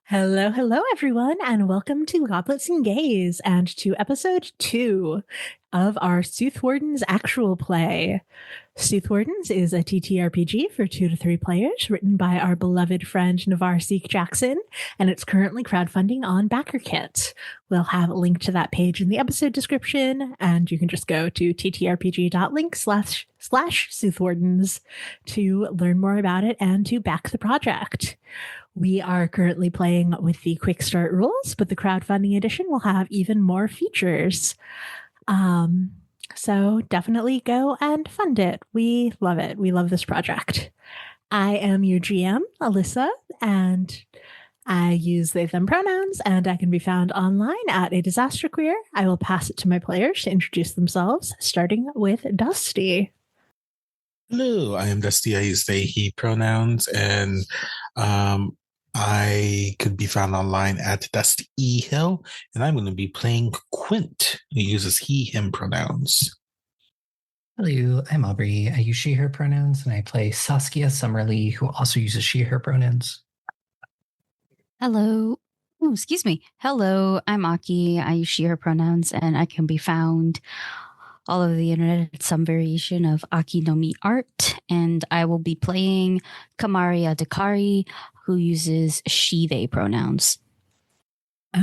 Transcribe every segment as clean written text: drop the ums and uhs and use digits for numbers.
Hello, hello, everyone, and welcome to Goblets and Gaze and to episode 2 of our Soothwardens actual play. Soothwardens is a TTRPG for 2 to 3 players, written by our beloved friend Navarre Seek Jackson, and it's currently crowdfunding on BackerKit. We'll have a link to that page in the episode description, and you can just go to ttrpg.link/Soothwardens to learn more about it and to back the project. We are currently playing with the quick start rules, but the crowdfunding edition will have even more features. So definitely go and fund it. We love it. We love this project. I am your GM, Alyssa, and I use they, them pronouns, and I can be found online at A Disaster Queer. I will pass it to my players to introduce themselves, starting with Dusty. Hello, I am Dusty. I use they, he pronouns, and I could be found online at Dusty E. Hill, and I'm going to be playing Quint, who uses he, him pronouns. Hello, I'm Aubrey. I use she, her pronouns, and I play Saskia Summerly, who also uses she, her pronouns. Hello. Oh, excuse me. Hello, I'm Aki. I use she, her pronouns, and I can be found all over the internet at some variation of Aki no Mi art, and I will be playing Kamari Adekari, who uses she, they pronouns.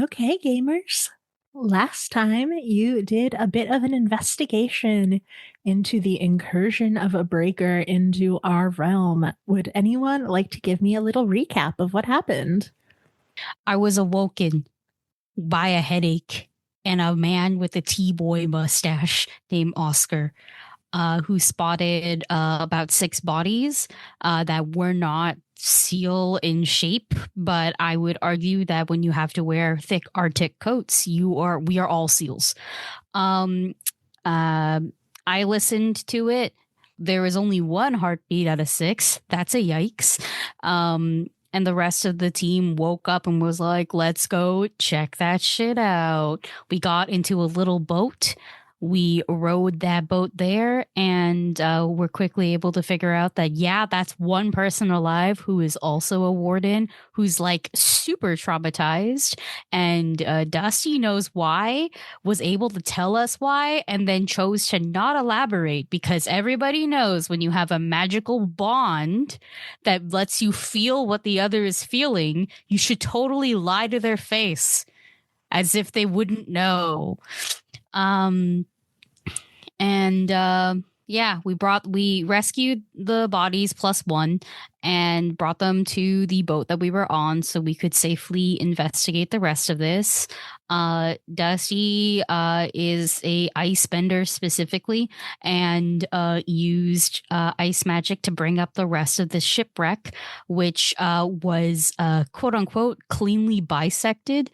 Okay, gamers. Last time you did a bit of an investigation into the incursion of a breaker into our realm. Would anyone like to give me a little recap of what happened? I was awoken by a headache and a man with a T-boy mustache named Oscar, who spotted about 6 bodies that were not seal in shape, but I would argue that when you have to wear thick Arctic coats, we are all seals. I listened to it. There was only 1 heartbeat out of 6. That's a yikes. And the rest of the team woke up and was like, let's go check that shit out. We got into a little boat. We rowed that boat there, and we're quickly able to figure out that, yeah, that's 1 person alive who is also a warden, who's like super traumatized. And Dusty knows why, was able to tell us why, and then chose to not elaborate, because everybody knows when you have a magical bond that lets you feel what the other is feeling, you should totally lie to their face as if they wouldn't know. We rescued the bodies +1 and brought them to the boat that we were on so we could safely investigate the rest of this. Dusty is a ice bender specifically, and used ice magic to bring up the rest of the shipwreck, which was quote unquote cleanly bisected,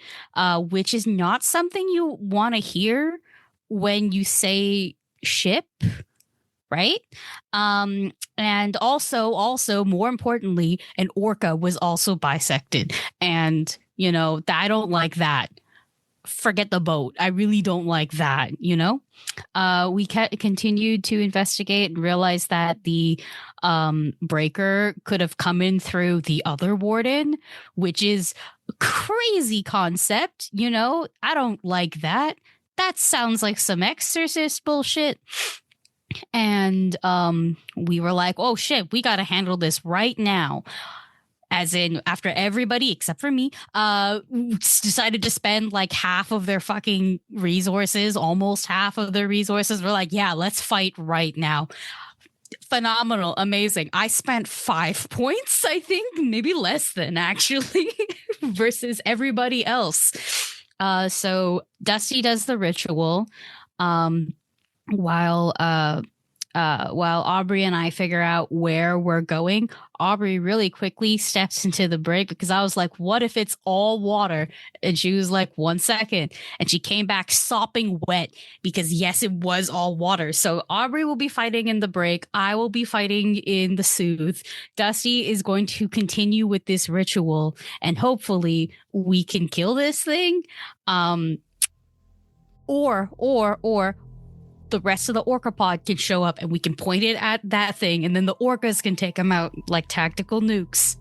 which is not something you want to hear when you say ship, right? And also more importantly, an orca was also bisected, and I don't like that. Forget the boat. I really don't like that. We continued to investigate and realized that the breaker could have come in through the other warden, which is a crazy concept. I don't like that. That sounds like some exorcist bullshit. And we were like, oh shit, we got to handle this right now. As in, after everybody except for me decided to spend like half of their fucking resources, almost half of their resources, we're like, yeah, let's fight right now. Phenomenal, amazing. I spent 5 points, I think, maybe less than actually, versus everybody else. So Dusty does the ritual, while Aubrey and I figure out where we're going. Aubrey really quickly steps into the brig because I was like, what if it's all water? And she was like, 1 second. And she came back sopping wet because, yes, it was all water. So Aubrey will be fighting in the brig. I will be fighting in the soothe. Dusty is going to continue with this ritual, and hopefully we can kill this thing. Or the rest of the orca pod can show up and we can point it at that thing, and then the orcas can take them out like tactical nukes.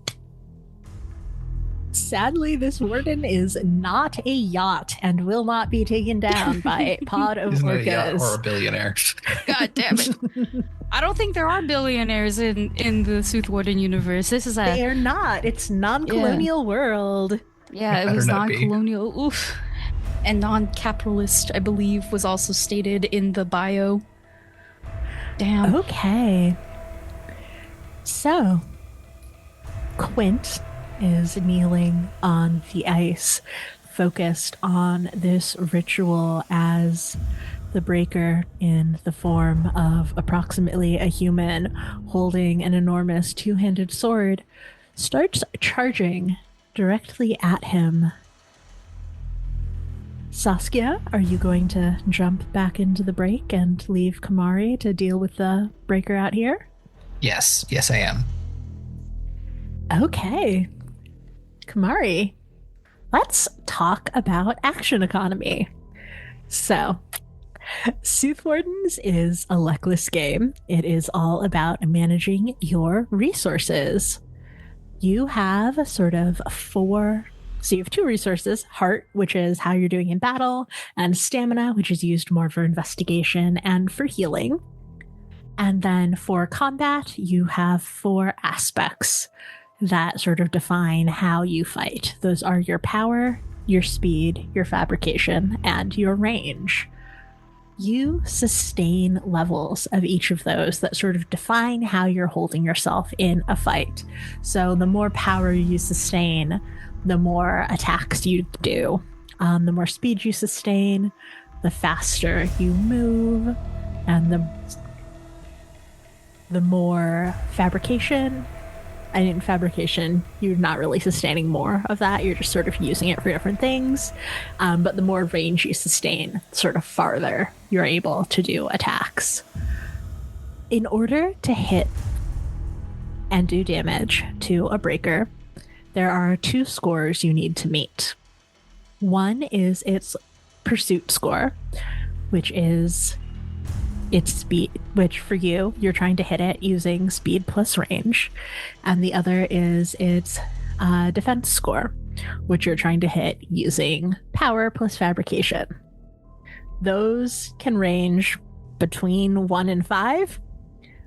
Sadly, this warden is not a yacht and will not be taken down by a pod of He's not a yacht orcas. or a billionaire. God damn it. I don't think there are billionaires in the Soothwarden universe. This is They are not. It's non-colonial world. Yeah, it Better was not be. non-colonial. Oof. And non-capitalist, I believe, was also stated in the bio. Damn. Okay. So, Quint is kneeling on the ice, focused on this ritual as the breaker, in the form of approximately a human holding an enormous two-handed sword, starts charging directly at him. Saskia, are you going to jump back into the break and leave Kamari to deal with the breaker out here? Yes, I am. Okay. Kamari, let's talk about action economy. So, Soothwardens is a luckless game. It is all about managing your resources. You have sort of four. So you have two resources: heart, which is how you're doing in battle, and stamina, which is used more for investigation and for healing. And then for combat, you have four aspects that sort of define how you fight. Those are your power, your speed, your fabrication, and your range. You sustain levels of each of those that sort of define how you're holding yourself in a fight. So the more power you sustain, the more attacks you do. The more speed you sustain, the faster you move, and the more fabrication. And in fabrication, you're not really sustaining more of that. You're just sort of using it for different things. But the more range you sustain, sort of farther you're able to do attacks. In order to hit and do damage to a breaker, there are two scores you need to meet. One is its pursuit score, which is its speed, which for you, you're trying to hit it using speed plus range. And the other is its defense score, which you're trying to hit using power plus fabrication. Those can range between 1 and 5,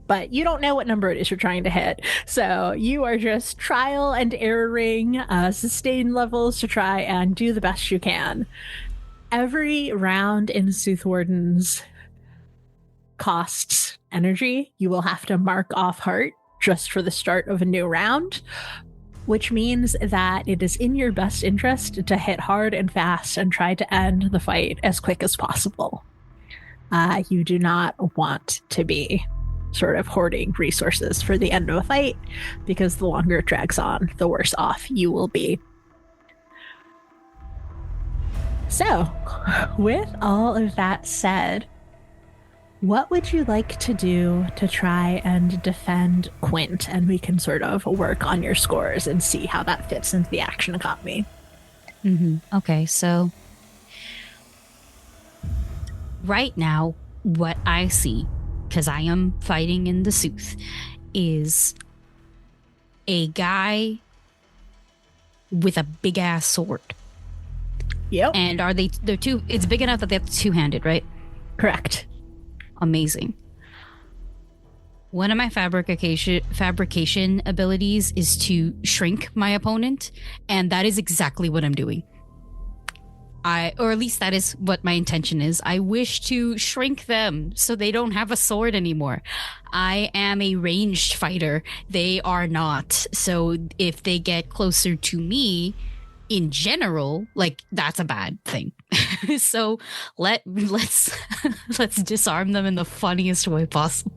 but you don't know what number it is you're trying to hit. So you are just trial and erroring sustain levels to try and do the best you can. Every round in Soothwardens costs energy. You will have to mark off heart just for the start of a new round, which means that it is in your best interest to hit hard and fast and try to end the fight as quick as possible. You do not want to be sort of hoarding resources for the end of a fight, because the longer it drags on, the worse off you will be. So, with all of that said, what would you like to do to try and defend Quint? And we can sort of work on your scores and see how that fits into the action economy. Okay, so right now, what I see, because I am fighting in the Sooth, is a guy with a big ass sword. Yep. And they're two, it's big enough that they're two-handed, right? Correct. Amazing. One of my fabrication abilities is to shrink my opponent, and that is exactly what I'm doing. Or at least that is what my intention is. I wish to shrink them so they don't have a sword anymore. I am a ranged fighter. They are not. So if they get closer to me, in general, like, that's a bad thing. So let's disarm them in the funniest way possible.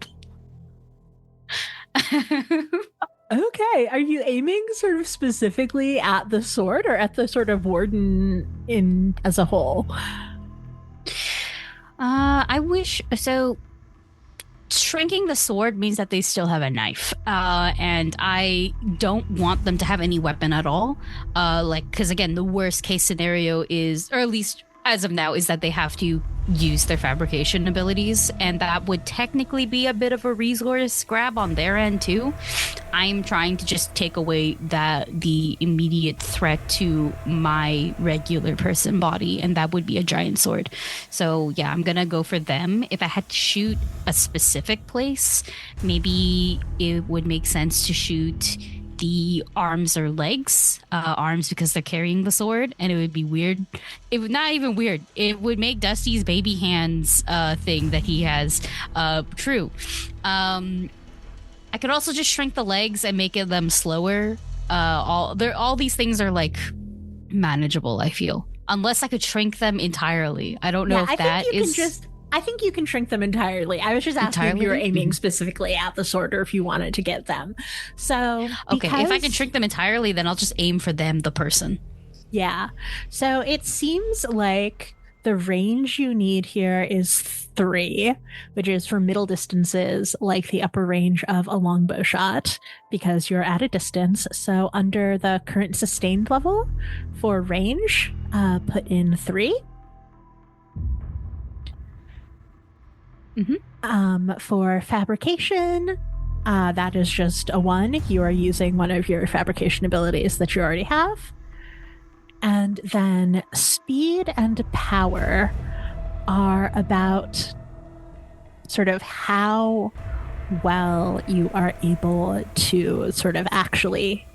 Okay, are you aiming sort of specifically at the sword or at the sort of warden in as a whole? I wish so. Shrinking the sword means that they still have a knife, and I don't want them to have any weapon at all. Because again, the worst case scenario is, or at least as of now is that they have to use their fabrication abilities, and that would technically be a bit of a resource grab on their end too. I'm trying to just take away the immediate threat to my regular person body, and that would be a giant sword. So yeah, I'm gonna go for them. If I had to shoot a specific place, maybe it would make sense to shoot the arms or legs. Arms because they're carrying the sword, and it would be weird. It would not even weird. It would make Dusty's baby hands thing that he has true. I could also just shrink the legs and make them slower. All these things are like manageable, I feel. Unless I could shrink them entirely. I don't know if that is. I think you can shrink them entirely. I was just asking if you were aiming specifically at the sword or if you wanted to get them. So, okay, if I can shrink them entirely, then I'll just aim for them, the person. Yeah. So it seems like the range you need here is 3, which is for middle distances, like the upper range of a longbow shot, because you're at a distance. So under the current sustained level for range, put in 3. For fabrication, that is just a 1. You are using one of your fabrication abilities that you already have. And then speed and power are about sort of how well you are able to sort of actually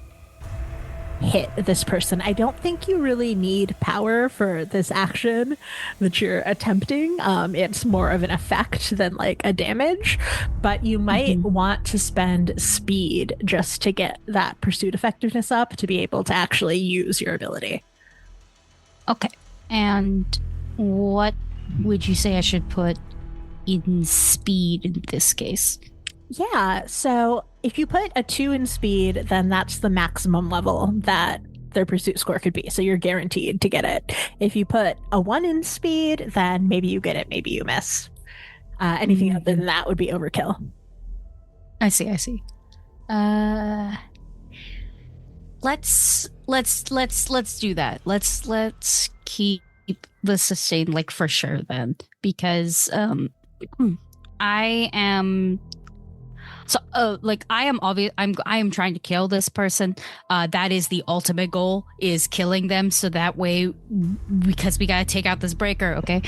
hit this person. I don't think you really need power for this action that you're attempting. It's more of an effect than like a damage, but you might want to spend speed just to get that pursuit effectiveness up to be able to actually use your ability. Okay. And what would you say I should put in speed in this case? Yeah, so if you put a 2 in speed, then that's the maximum level that their pursuit score could be. So you're guaranteed to get it. If you put a 1 in speed, then maybe you get it, maybe you miss. Anything other than that would be overkill. I see. Let's do that. Let's keep the sustain like for sure then, because I am. So, I am trying to kill this person. That is the ultimate goal, is killing them. So that way, because we gotta take out this breaker, okay?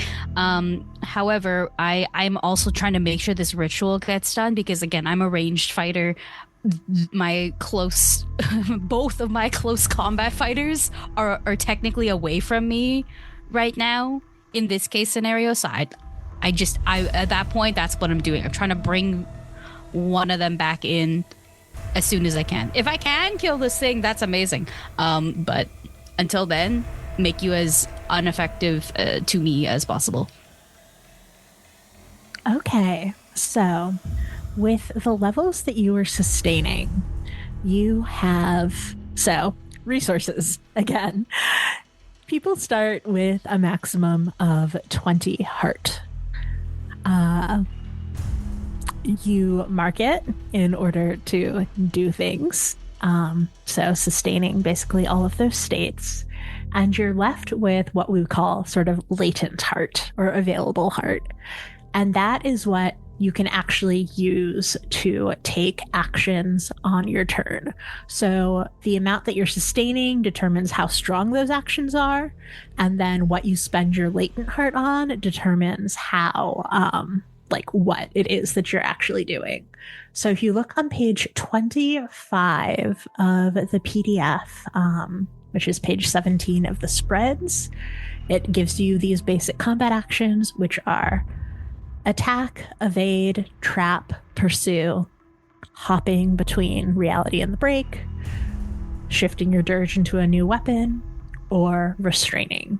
However, I'm also trying to make sure this ritual gets done because, again, I'm a ranged fighter. Both of my close combat fighters are technically away from me right now in this case scenario. So I at that point, that's what I'm doing. I'm trying to bring one of them back in as soon as I can. If I can kill this thing, that's amazing. But until then, make you as ineffective to me as possible. Okay, so with the levels that you are sustaining, you have resources again. People start with a maximum of 20 heart. You mark it in order to do things. So sustaining basically all of those states. And you're left with what we call sort of latent heart or available heart. And that is what you can actually use to take actions on your turn. So the amount that you're sustaining determines how strong those actions are. And then what you spend your latent heart on determines how, what it is that you're actually doing. So if you look on page 25 of the PDF, which is page 17 of the spreads, it gives you these basic combat actions, which are attack, evade, trap, pursue, hopping between reality and the break, shifting your dirge into a new weapon, or restraining.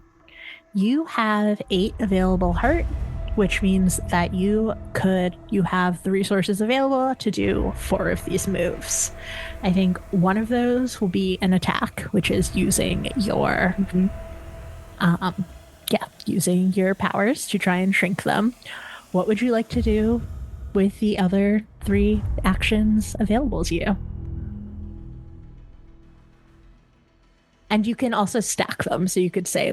You have 8 available heart, which means that you have the resources available to do 4 of these moves. I think one of those will be an attack, which is using your using your powers to try and shrink them. What would you like to do with the other 3 actions available to you? And you can also stack them. So you could say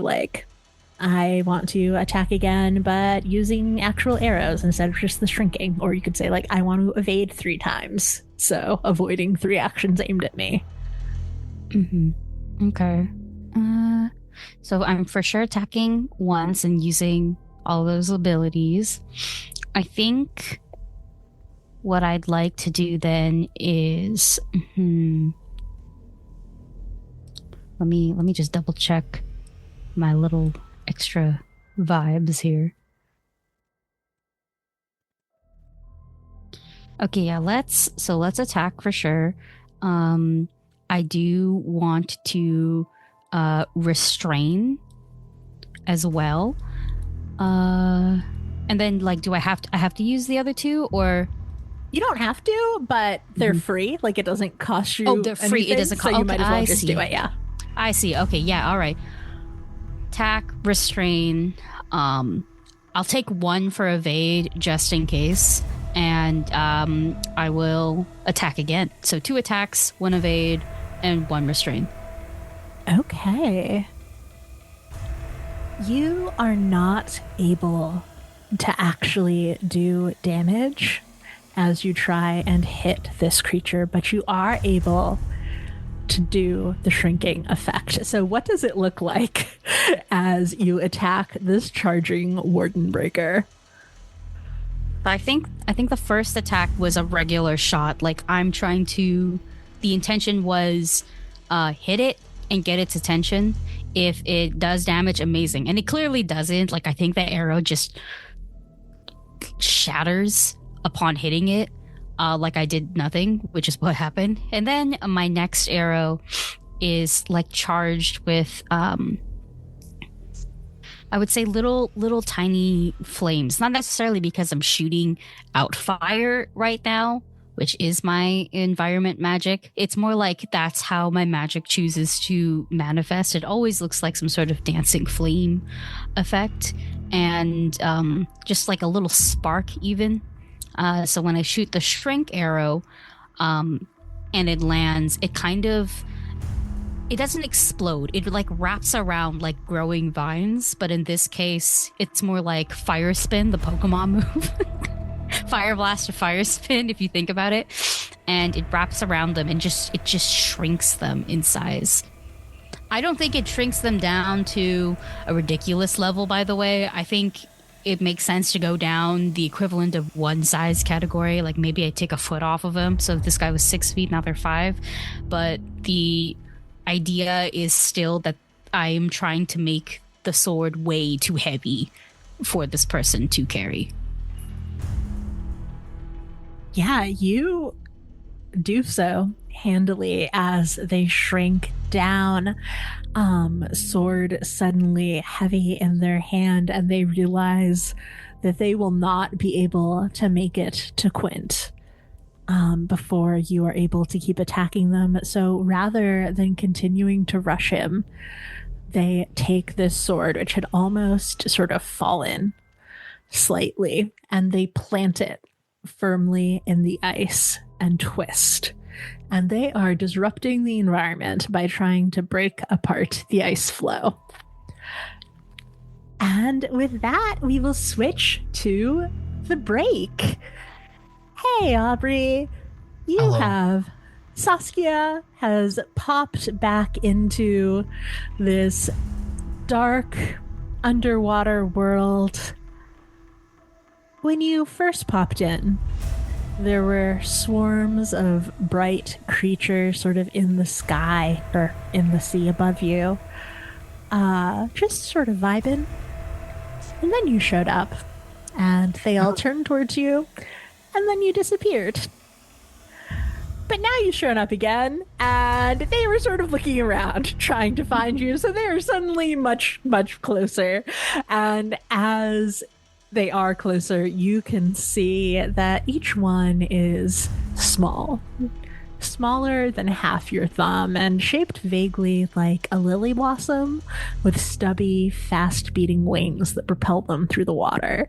I want to attack again, but using actual arrows instead of just the shrinking. Or you could say, like, I want to evade 3 times. So avoiding 3 actions aimed at me. Mm-hmm. Okay. So I'm for sure attacking once and using all those abilities. I think what I'd like to do then is... Let me just double check my little extra vibes here. Okay, yeah, let's attack for sure. I do want to restrain as well. And then, like, do I have to use the other 2, or you don't have to, but they're free. Like, it doesn't cost you. Oh, they're free. Anything, it doesn't cost. So you might as well just do it. Yeah. I see. Okay. Yeah. All right. Attack, restrain. I'll take 1 for evade just in case, and I will attack again. So 2 attacks, 1 evade, and 1 restrain. Okay. You are not able to actually do damage as you try and hit this creature, but you are able to do the shrinking effect. So what does it look like as you attack this charging Warden Breaker? I think the first attack was a regular shot. Like, I'm trying to... The intention was hit it and get its attention. If it does damage, amazing. And it clearly doesn't. Like, I think the arrow just shatters upon hitting it. Like I did nothing, which is what happened. And then my next arrow is like charged with, I would say little tiny flames. Not necessarily because I'm shooting out fire right now, which is my environment magic. It's more like that's how my magic chooses to manifest. It always looks like some sort of dancing flame effect, and just like a little spark even. So when I shoot the shrink arrow and it lands, it doesn't explode. It like wraps around like growing vines. But in this case, it's more like Fire Spin, the Pokemon move. Fire Blast or Fire Spin, if you think about it. And it wraps around them and it just shrinks them in size. I don't think it shrinks them down to a ridiculous level, by the way. I think it makes sense to go down the equivalent of 1 size category. Like maybe I take a foot off of him. So if this guy was 6 feet, now they're 5. But the idea is still that I'm trying to make the sword way too heavy for this person to carry. Yeah, you do so handily as they shrink down. Sword suddenly heavy in their hand, and they realize that they will not be able to make it to Quint before you are able to keep attacking them. So rather than continuing to rush him, they take this sword, which had almost sort of fallen slightly, and they plant it firmly in the ice and twist. And they are disrupting the environment by trying to break apart the ice flow. And with that, we will switch to the break. Hey, Aubrey, Hello. Saskia has popped back into this dark underwater world. When you first popped in, there were swarms of bright creatures sort of in the sky or in the sea above you, just sort of vibing. And then you showed up, and they all turned towards you, and then you disappeared. But now you've shown up again, and they were sort of looking around, trying to find you, so they are suddenly much, much closer. And as they are closer, you can see that each one is small. Smaller than half your thumb and shaped vaguely like a lily blossom with stubby, fast-beating wings that propel them through the water.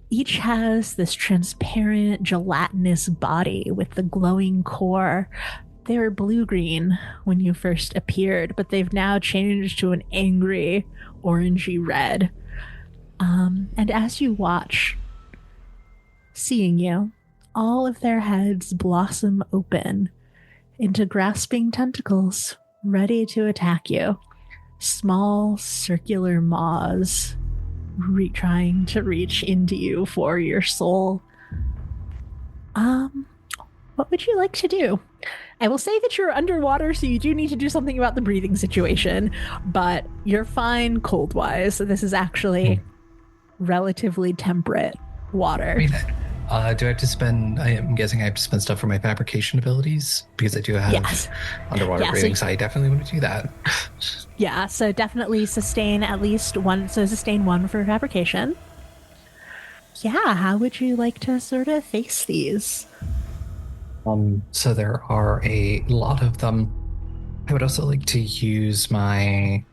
Each has this transparent, gelatinous body with the glowing core. They were blue-green when you first appeared, but they've now changed to an angry, orangey red. And as you watch, seeing you, all of their heads blossom open into grasping tentacles, ready to attack you. Small circular maws trying to reach into you for your soul. What would you like to do? I will say that you're underwater, so you do need to do something about the breathing situation, but you're fine cold-wise. So this is actually relatively temperate water. Do I have to spend, I'm guessing I have to spend stuff for my fabrication abilities? Because I do have underwater breathing, so I definitely want to do that. Yeah, so definitely sustain at least one, so sustain one for fabrication. Yeah, how would you like to sort of face these? So there are a lot of them. I would also like to use my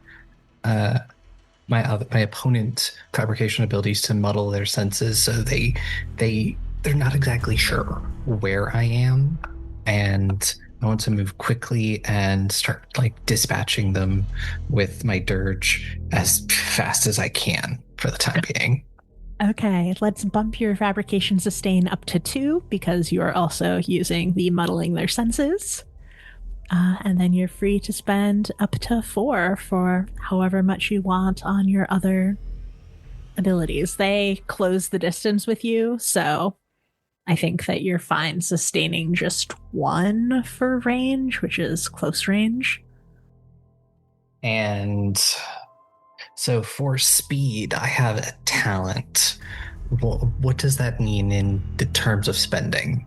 my opponent's fabrication abilities to muddle their senses, so they're not exactly sure where I am, and I want to move quickly and start like dispatching them with my dirge as fast as I can for the time being. Okay, let's bump your fabrication sustain up to 2 because you are also using the muddling their senses. And then you're free to spend up to 4 for however much you want on your other abilities. They close the distance with you, so I think that you're fine sustaining just 1 for range, which is close range. And so for speed, I have a talent. What does that mean in the terms of spending?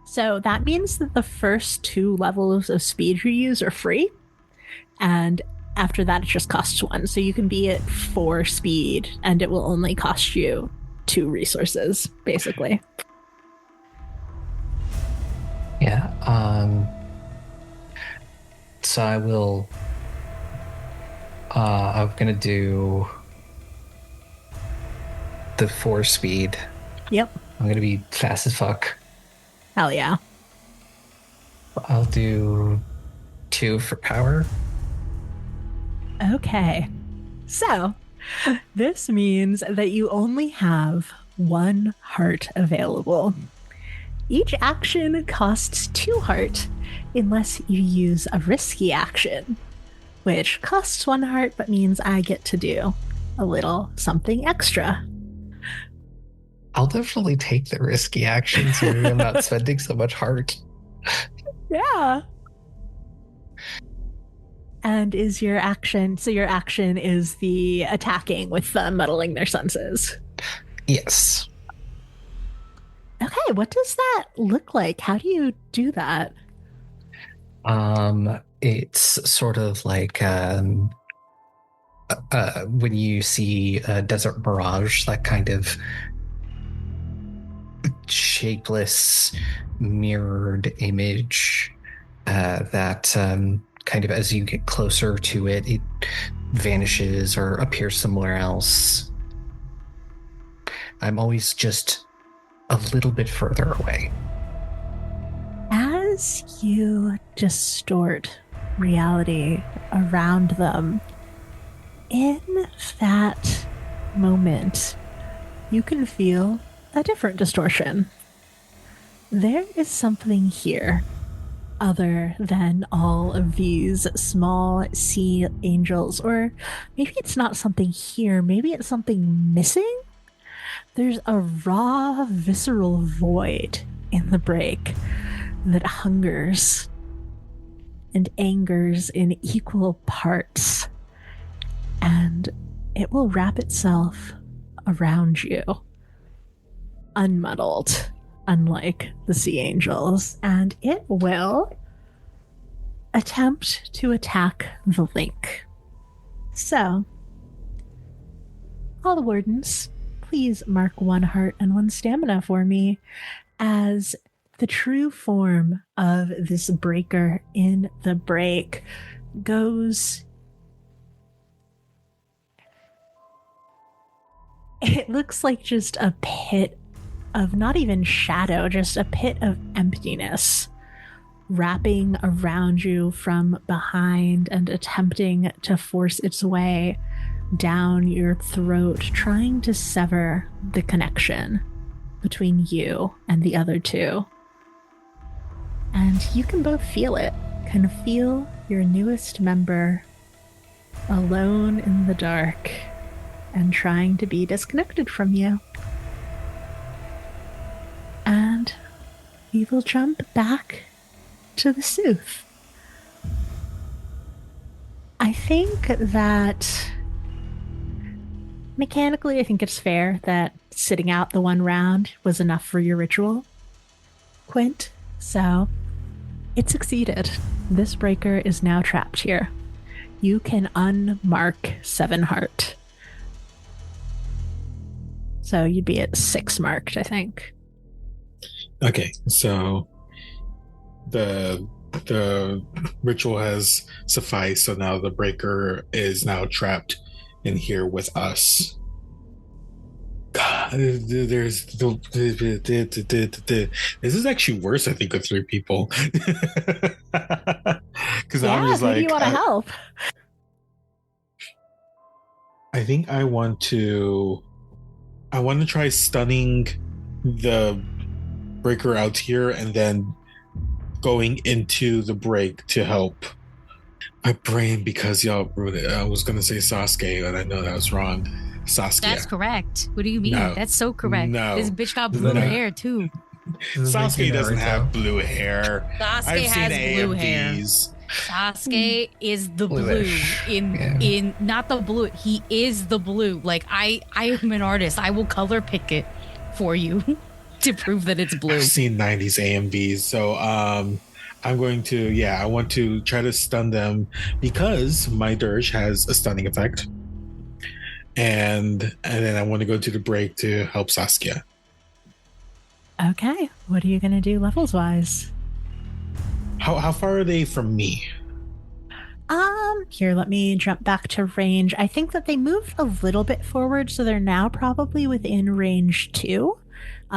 So that means that the first 2 levels of speed you use are free. And after that, it just costs 1. So you can be at 4 speed and it will only cost you 2 resources, basically. Yeah. So I will... I'm gonna do the 4 speed. Yep. I'm gonna be fast as fuck. Hell yeah. I'll do 2 for power. Okay. So this means that you only have 1 heart available. Each action costs 2 heart unless you use a risky action, which costs 1 heart but means I get to do a little something extra. I'll definitely take the risky action so I'm not spending so much heart. Yeah. And is your action, so your action is the attacking with the muddling their senses? Yes. Okay, what does that look like? How do you do that? It's sort of like when you see a desert mirage, that kind of shapeless mirrored image that kind of as you get closer to it, it vanishes or appears somewhere else. I'm always just a little bit further away. As you distort reality around them, in that moment, you can feel a different distortion. There is something here other than all of these small sea angels, or maybe it's not something here, maybe it's something missing. There's a raw, visceral void in the break that hungers and angers in equal parts, and it will wrap itself around you, unmuddled, unlike the sea angels, and it will attempt to attack the link. So, all the wardens, please mark 1 heart and 1 stamina for me as the true form of this breaker in the break goes. It looks like just a pit of not even shadow, just a pit of emptiness wrapping around you from behind and attempting to force its way down your throat, trying to sever the connection between you and the other two. And you can both feel it. Can feel your newest member alone in the dark and trying to be disconnected from you. And we will jump back to the Sooth. I think that mechanically, I think it's fair that sitting out the one round was enough for your ritual, Quint. So it succeeded. This breaker is now trapped here. You can unmark 7 heart. So you'd be at 6 marked, I think. Okay, so the ritual has sufficed, so now the breaker is now trapped in here with us. God, this is actually worse, I think, with 3 people. Because I'm just maybe like, you want to help. I think I want to try stunning the breaker out here and then going into the break to help. My brain, because y'all ruined it. I was gonna say Saskia, and I know that was wrong. Saskia. That's correct. What do you mean? No. That's so correct. No. This bitch got blue No. hair too. Saskia doesn't have blue hair. Saskia I've has seen blue hair. AMVs. Sasuke is the blue Bluish. in not the blue. He is the blue. Like I am an artist. I will color pick it for you to prove that it's blue. I've seen 90s AMVs, so I'm going to, I want to try to stun them because my dirge has a stunning effect, and then I want to go to the break to help Saskia. Okay, what are you going to do levels wise? How far are they from me? Here, let me jump back to range. I think that they moved a little bit forward, so they're now probably within range 2.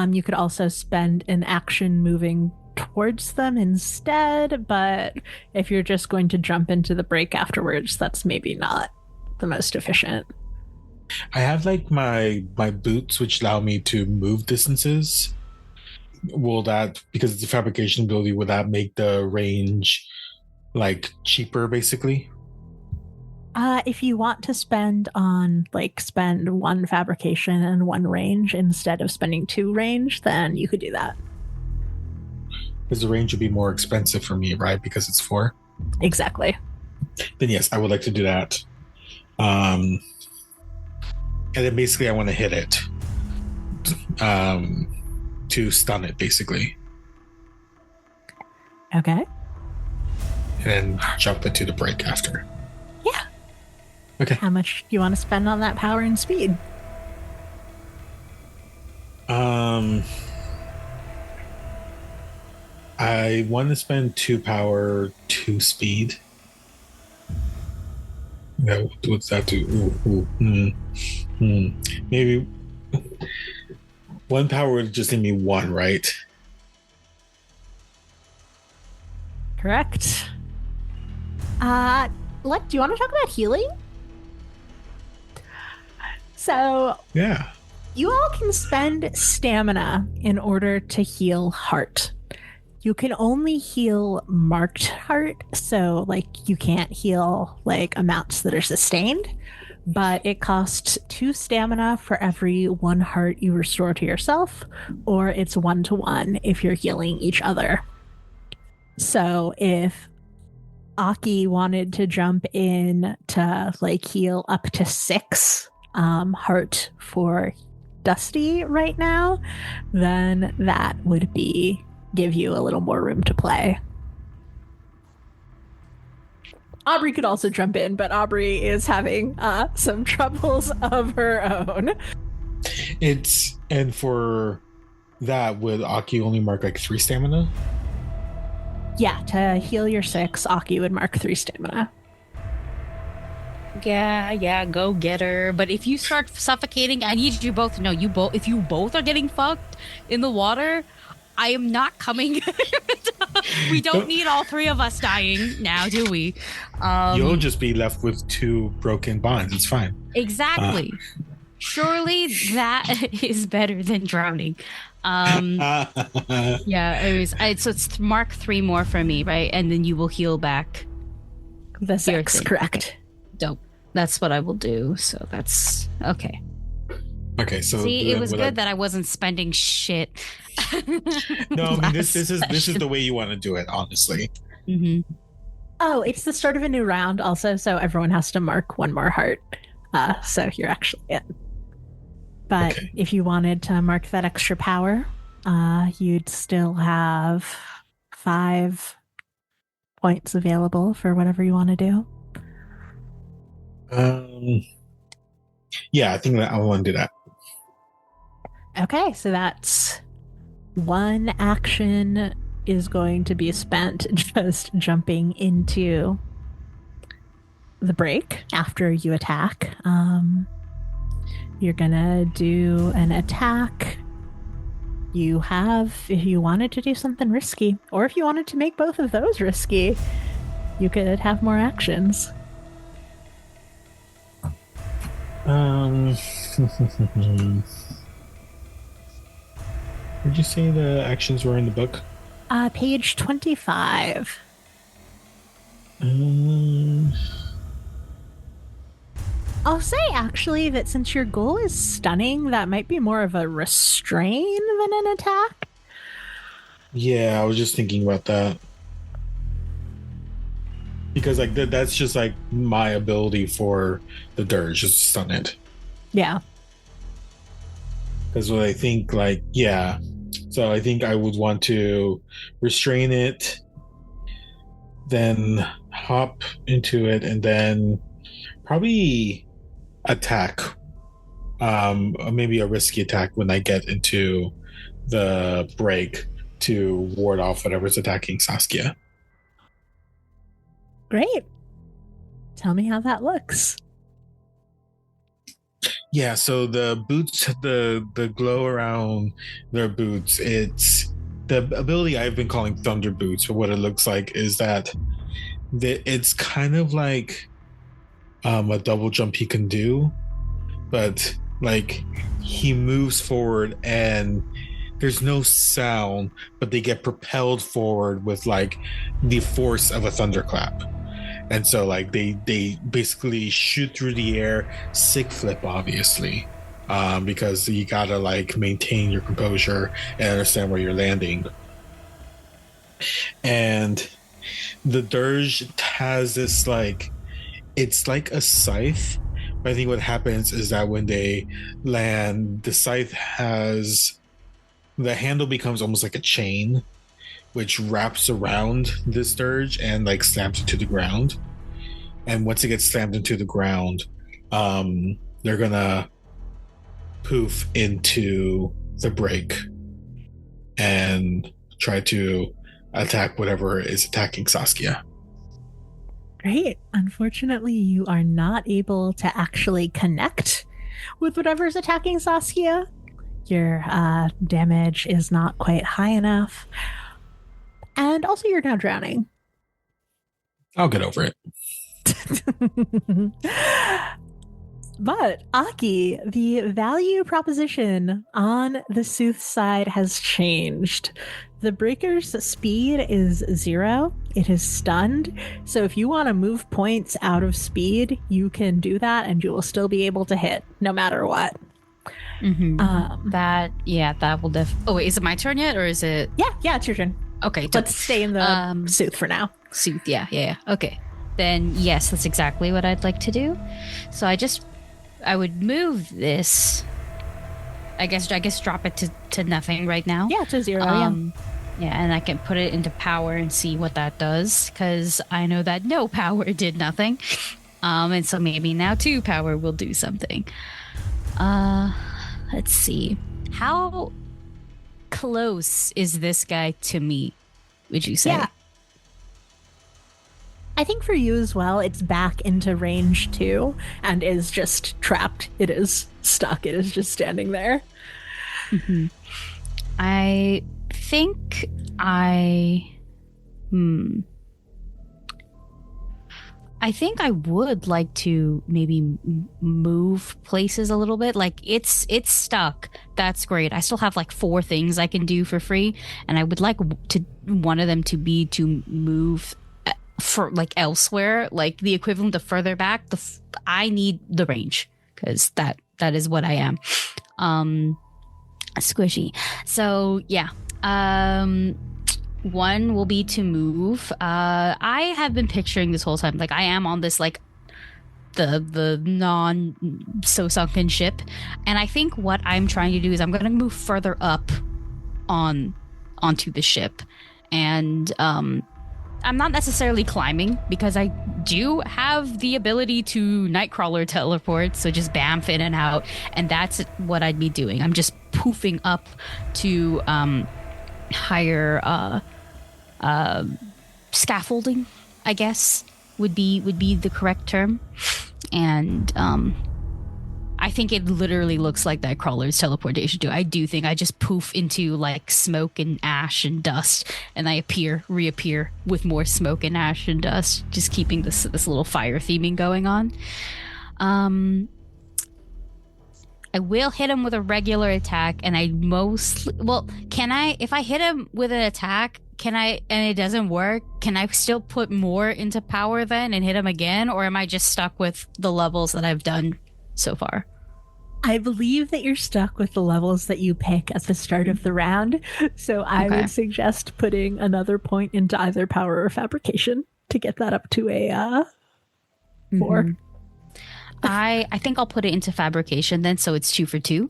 You could also spend an action moving towards them instead, but if you're just going to jump into the break afterwards, that's maybe not the most efficient. I have like my boots, which allow me to move distances. Will that, because it's a fabrication ability, would that make the range like cheaper, basically? If you want to spend 1 fabrication and 1 range instead of spending 2 range, then you could do that. Because the range would be more expensive for me, right? Because it's 4. Exactly. Then yes, I would like to do that. And then basically I want to hit it. To stun it, basically. Okay. And then jump into the break after. Yeah. Okay. How much do you want to spend on that power and speed? I want to spend 2 power, 2 speed. Yeah, what's that do? Maybe 1 power would just give me 1, right? Correct. Do you want to talk about healing? So Yeah. you all can spend stamina in order to heal heart. You can only heal marked heart, so you can't heal amounts that are sustained, but it costs 2 stamina for every 1 heart you restore to yourself, or it's 1-to-1 if you're healing each other. So if Aki wanted to jump in to heal up to 6 heart for Dusty right now, then that would give you a little more room to play. Aubrey could also jump in, but Aubrey is having some troubles of her own. And for that, would Aki only mark 3 stamina? Yeah, to heal your 6, Aki would mark 3 stamina. Yeah, go get her. But if you start suffocating, I need you both to know if you both are getting fucked in the water, I am not coming. We don't need all three of us dying now, do we? You'll just be left with 2 broken bonds. It's fine. Exactly. Surely that is better than drowning. Yeah, so it's mark 3 more for me, right? And then you will heal back. The 6, correct. Dope. That's what I will do. So that's okay. Okay, so see, it was good that I wasn't spending shit. No, I mean this is the way you want to do it, honestly. Mm-hmm. Oh, it's the start of a new round, also, so everyone has to mark 1 more heart. So you're actually in. But if you wanted to mark that extra power, you'd still have 5 points available for whatever you want to do. Yeah, I think that I want to do that. Okay, so that's 1 action is going to be spent just jumping into the break after you attack. You're gonna do an attack. You have, if you wanted to do something risky, or if you wanted to make both of those risky, you could have more actions. Where'd you say the actions were in the book? Page 25. I'll say, actually, that since your goal is stunning, that might be more of a restrain than an attack. Yeah, I was just thinking about that. Because like that's just like my ability for the dirge, just stun it. Yeah. Because what I think, like, yeah. So I think I would want to restrain it, then hop into it, and then probably attack. Maybe a risky attack when I get into the break to ward off whatever's attacking Saskia. Great. Tell me how that looks. Yeah, so the boots, the glow around their boots, it's the ability I've been calling Thunder Boots, but what it looks like is that it's kind of like a double jump he can do, but like he moves forward and there's no sound, but they get propelled forward with like the force of a thunderclap. And so like they basically shoot through the air, sick flip, obviously, because you gotta like maintain your composure and understand where you're landing. And the dirge has this like, it's like a scythe, but I think what happens is that when they land, the scythe has, the handle becomes almost like a chain, which wraps around this dirge and like slams it to the ground. And once it gets slammed into the ground, they're gonna poof into the break and try to attack whatever is attacking Saskia. Great. Unfortunately, you are not able to actually connect with whatever's attacking Saskia. Your damage is not quite high enough. And also, you're now drowning. I'll get over it. But, Aki, the value proposition on the Sooth side has changed. The breaker's speed is 0. It is stunned. So if you want to move points out of speed, you can do that and you will still be able to hit no matter what. Mm-hmm. That will oh, wait, is it my turn yet or is it? Yeah, it's your turn. Okay. Let's stay in the Sooth for now. Sooth, yeah. Okay. Then yes, that's exactly what I'd like to do. So I would move this. I guess drop it to nothing right now. Yeah, to 0. Yeah, and I can put it into power and see what that does, because I know that no power did nothing. And so maybe now 2 power will do something. Let's see. How close is this guy to me, would you say? Yeah. I think for you as well, it's back into range 2 and is just trapped. It is stuck. It is just standing there. Mm-hmm. I think I I would like to maybe move places a little bit. Like it's stuck. That's great. I still have like 4 things I can do for free, and I would like to one of them to be to move for like elsewhere, like the equivalent of further back. I need the range because that is what I am. Squishy. So yeah. One will be to move. I have been picturing this whole time, like I am on this like the non so sunken ship, and I think what I'm trying to do is I'm going to move further up onto the ship, and I'm not necessarily climbing because I do have the ability to Nightcrawler teleport, so just bamf in and out, and that's what I'd be doing. I'm just poofing up to higher scaffolding, I guess would be the correct term. And I think it literally looks like that crawler's teleportation too. I do think I just poof into like smoke and ash and dust, and I reappear with more smoke and ash and dust, just keeping this little fire theming going on. I will hit him with a regular attack, and if I hit him with an attack, and it doesn't work, can I still put more into power then and hit him again, or am I just stuck with the levels that I've done so far? I believe that you're stuck with the levels that you pick at the start of the round, so I would suggest putting another point into either power or fabrication to get that up to a 4. I think I'll put it into fabrication then, so it's 2 for 2.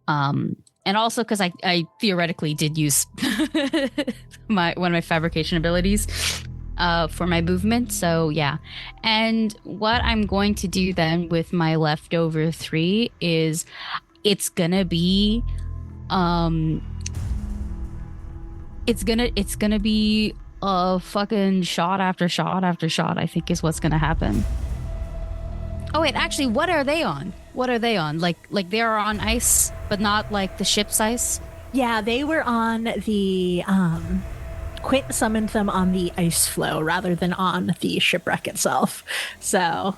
And also because I theoretically did use one of my fabrication abilities for my movement. So yeah. And what I'm going to do then with my leftover 3 is it's gonna be it's gonna be a fucking shot after shot after shot, I think is what's gonna happen. Oh wait, actually, what are they on? Like they're on ice, but not like the ship's ice? Yeah, they were on the Quint summoned them on the ice floe rather than on the shipwreck itself. So,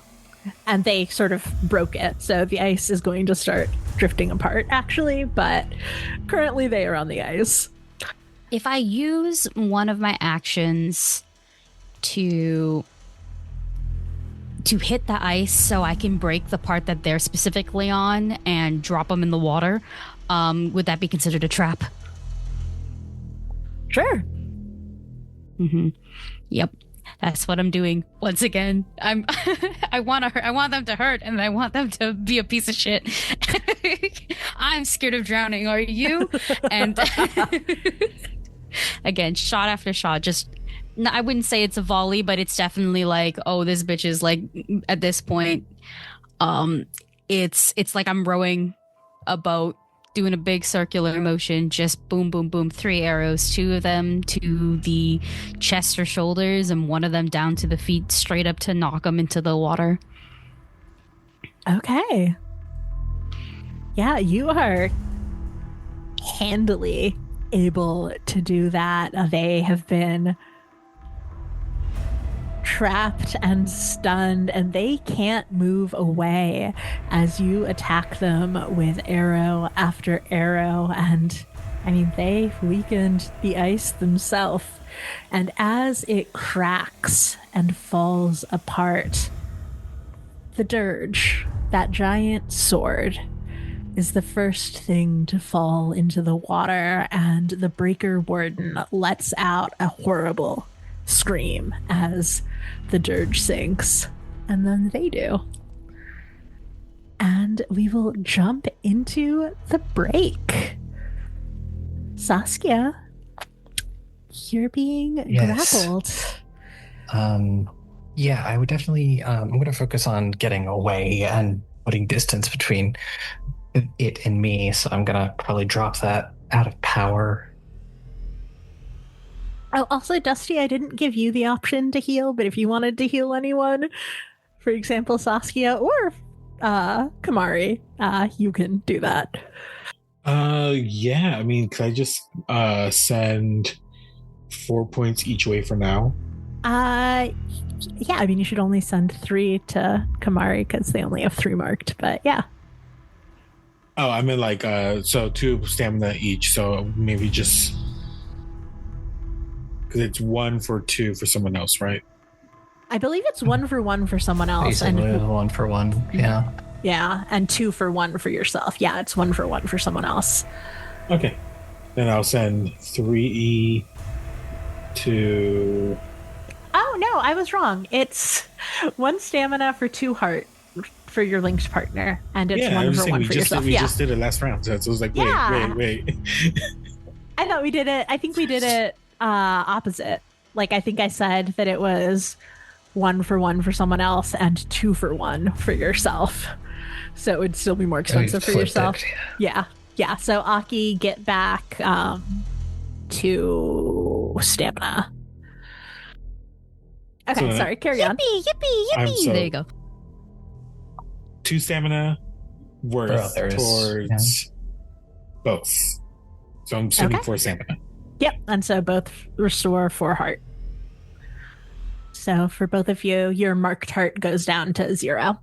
and they sort of broke it. So the ice is going to start drifting apart actually, but currently they are on the ice. If I use one of my actions to hit the ice so I can break the part that they're specifically on and drop them in the water, would that be considered a trap? Sure. Yep. That's what I'm doing. Once again, I want them to hurt, and I want them to be a piece of shit. I'm scared of drowning. Are you? And again, shot after shot, just I wouldn't say it's a volley, but it's definitely like, oh, this bitch is like, at this point, it's like I'm rowing a boat, doing a big circular motion, just boom, boom, boom, 3 arrows, 2 of them to the chest or shoulders, and 1 of them down to the feet, straight up to knock them into the water. Okay. Yeah, you are handily able to do that. They have been trapped and stunned, and they can't move away as you attack them with arrow after arrow. And I mean, they've weakened the ice themselves, and as it cracks and falls apart, the dirge, that giant sword, is the first thing to fall into the water, and the breaker warden lets out a horrible scream as the dirge sinks, and then they do. And we will jump into the break. Saskia, you're being grappled. Yeah, I would definitely I'm going to focus on getting away and putting distance between it and me, so I'm going to probably drop that out of power. Oh, also, Dusty, I didn't give you the option to heal, but if you wanted to heal anyone, for example, Saskia or Kamari, you can do that. Yeah. I mean, could I just send 4 points each way for now? Yeah, I mean, you should only send 3 to Kamari because they only have 3 marked, but yeah. Oh, I mean, like, so 2 stamina each. So maybe just because it's 1 for 2 for someone else, right? I believe it's 1 for 1 for someone else. Basically, And 1-for-1. Yeah. yeah, and 2 for 1 for yourself. Yeah, it's 1 for 1 for someone else. Okay. Then I'll send 3 to. Oh, no, I was wrong. It's 1 stamina for 2 heart for your linked partner, and it's 1 for 1 for yourself. We just did it last round. So it was like, wait. I thought we did it. I think we did it opposite. Like, I think I said that it was 1 for 1 for someone else and 2 for 1 for yourself. So it would still be more expensive for yourself. Yeah. So Aki, get back 2 stamina. Okay, sorry. Carry on. Yippee! There you go. 2 stamina worth towards both. So I'm sending 4 stamina. Yep, and so both restore 4 heart. So for both of you, your marked heart goes down to 0.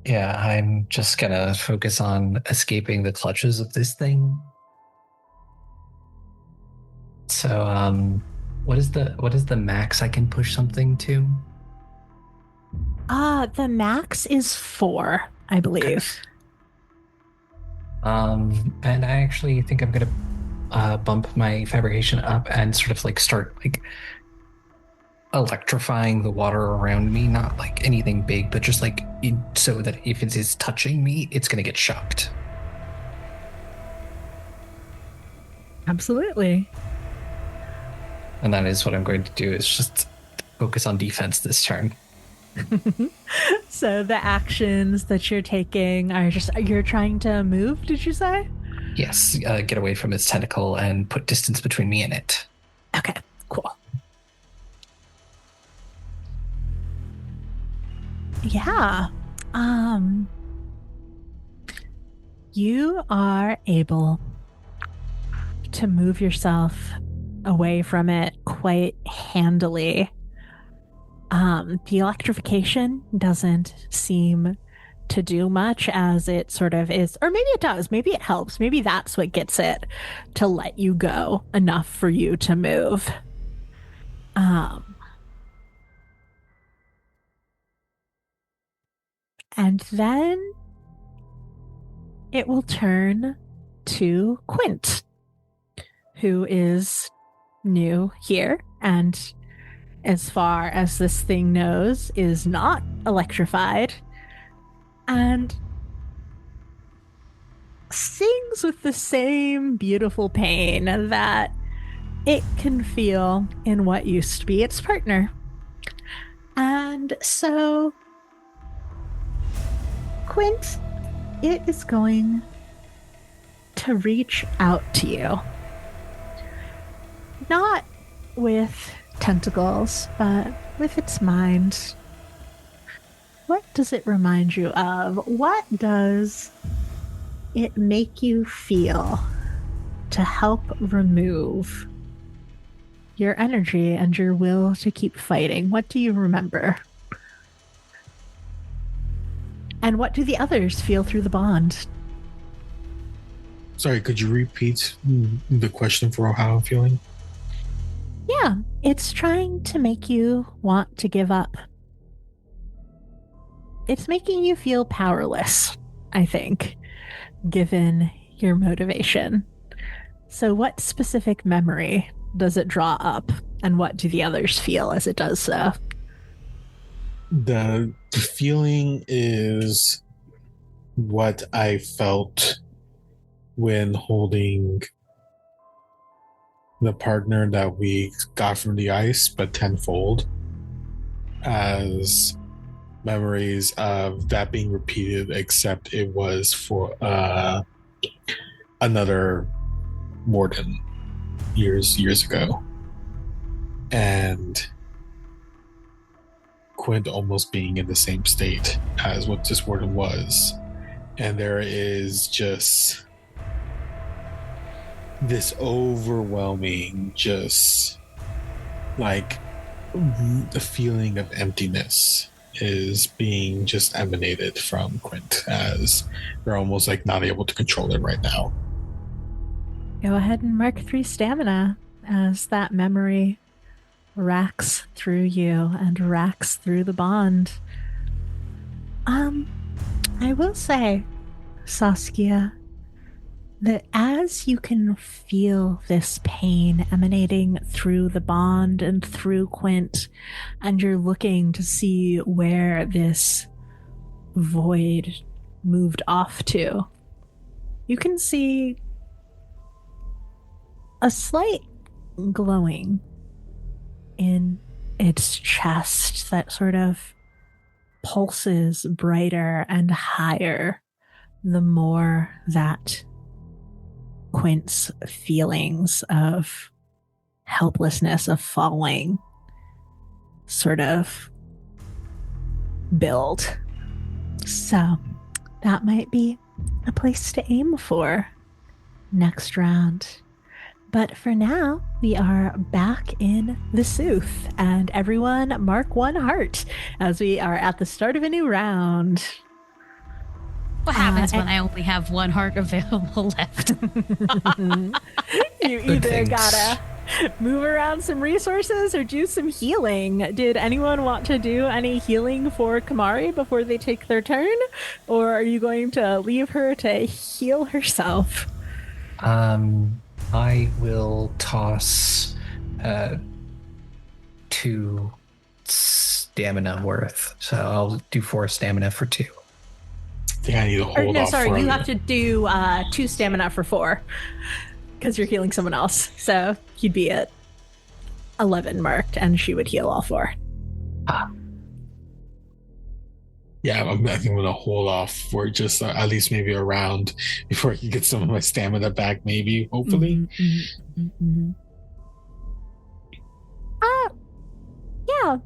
Yeah, I'm just gonna focus on escaping the clutches of this thing. So, what is the max I can push something to? The max is 4, I believe. And I actually think I'm gonna bump my fabrication up and sort of like start like electrifying the water around me, not like anything big, but just like so that if it is touching me, it's gonna get shocked. Absolutely. And that is what I'm going to do, is just focus on defense this turn. So the actions that you're taking are just, you're trying to move, did you say? Yes, get away from its tentacle and put distance between me and it. Okay, cool. Yeah. You are able to move yourself away from it quite handily. The electrification doesn't seem to do much, as it sort of is, or maybe it does, maybe it helps, maybe that's what gets it to let you go enough for you to move. And then it will turn to Quint, who is new here and, as far as this thing knows, is not electrified and sings with the same beautiful pain that it can feel in what used to be its partner. And so, Quint, it is going to reach out to you. Not with tentacles, but with its mind. What does it remind you of? What does it make you feel to help remove your energy and your will to keep fighting? What do you remember? And what do the others feel through the bond? Sorry, could you repeat the question for how I'm feeling? Yeah, it's trying to make you want to give up. It's making you feel powerless, I think, given your motivation. So what specific memory does it draw up, and what do the others feel as it does so? The feeling is what I felt when holding the partner that we got from the ice, but tenfold, as memories of that being repeated, except it was for another warden years ago, and Quint almost being in the same state as what this warden was. And there is just this overwhelming, just like the feeling of emptiness is being just emanated from Quint, as they're almost like not able to control it right now. Go ahead and mark 3 stamina as that memory racks through you and racks through the bond. I will say, Saskia, that as you can feel this pain emanating through the bond and through Quint, and you're looking to see where this void moved off to, you can see a slight glowing in its chest that sort of pulses brighter and higher the more that Quint's feelings of helplessness, of falling, sort of build. So that might be a place to aim for next round. But for now, we are back in the Sooth, and everyone mark 1 heart as we are at the start of a new round. What happens when I only have 1 heart available left? You either gotta move around some resources or do some healing. Did anyone want to do any healing for Kamari before they take their turn? Or are you going to leave her to heal herself? I will toss 2 stamina worth. So I'll do 4 stamina for 2. I think I need to hold off. You have to do 2 stamina for 4 because you're healing someone else. So you'd be at 11 marked, and she would heal all 4. Yeah, I think I'm gonna hold off for just at least maybe a round before I can get some of my stamina back. Maybe, hopefully. Yeah,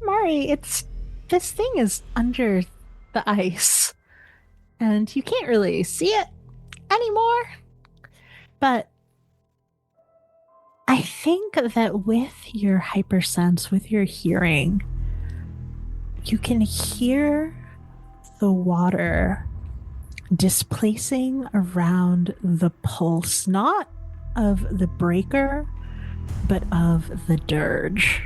Mari, this thing is under the ice, and you can't really see it anymore. But I think that with your hypersense, with your hearing, you can hear the water displacing around the pulse, not of the breaker, but of the dirge,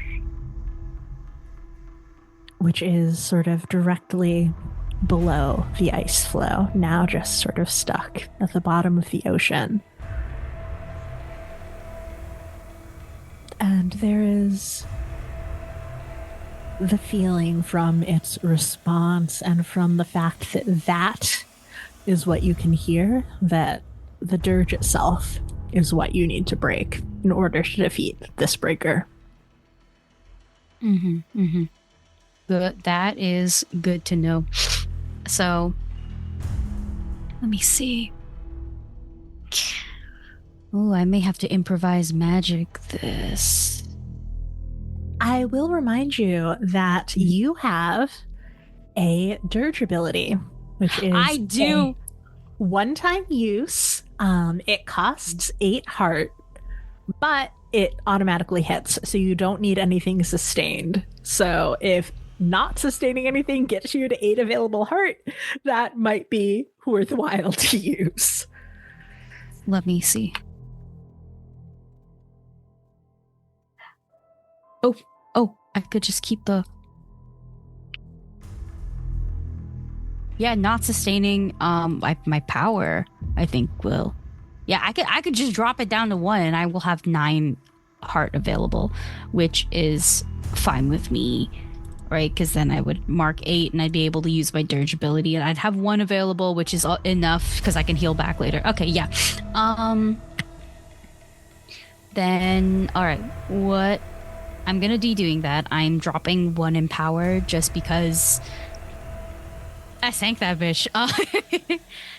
which is sort of directly below the ice flow, now just sort of stuck at the bottom of the ocean. And there is the feeling from its response and from the fact that that is what you can hear, that the dirge itself is what you need to break in order to defeat this breaker. Good. That is good to know. So, let me see. Oh, I may have to improvise magic this. I will remind you that you have a dirge ability, which is I do. one-time use. It costs 8 heart, but it automatically hits, so you don't need anything sustained. So if not sustaining anything gets you to 8 available heart, that might be worthwhile to use. Let me see. Oh, I could just keep the... Yeah, not sustaining my power, I think will... Yeah, I could just drop it down to 1 and I will have 9 heart available, which is fine with me, right? Because then I would mark 8 and I'd be able to use my dirge ability, and I'd have 1 available, which is enough because I can heal back later. Okay, yeah. Then, all right, what... I'm gonna be doing that. I'm dropping 1 in power just because I sank that bitch.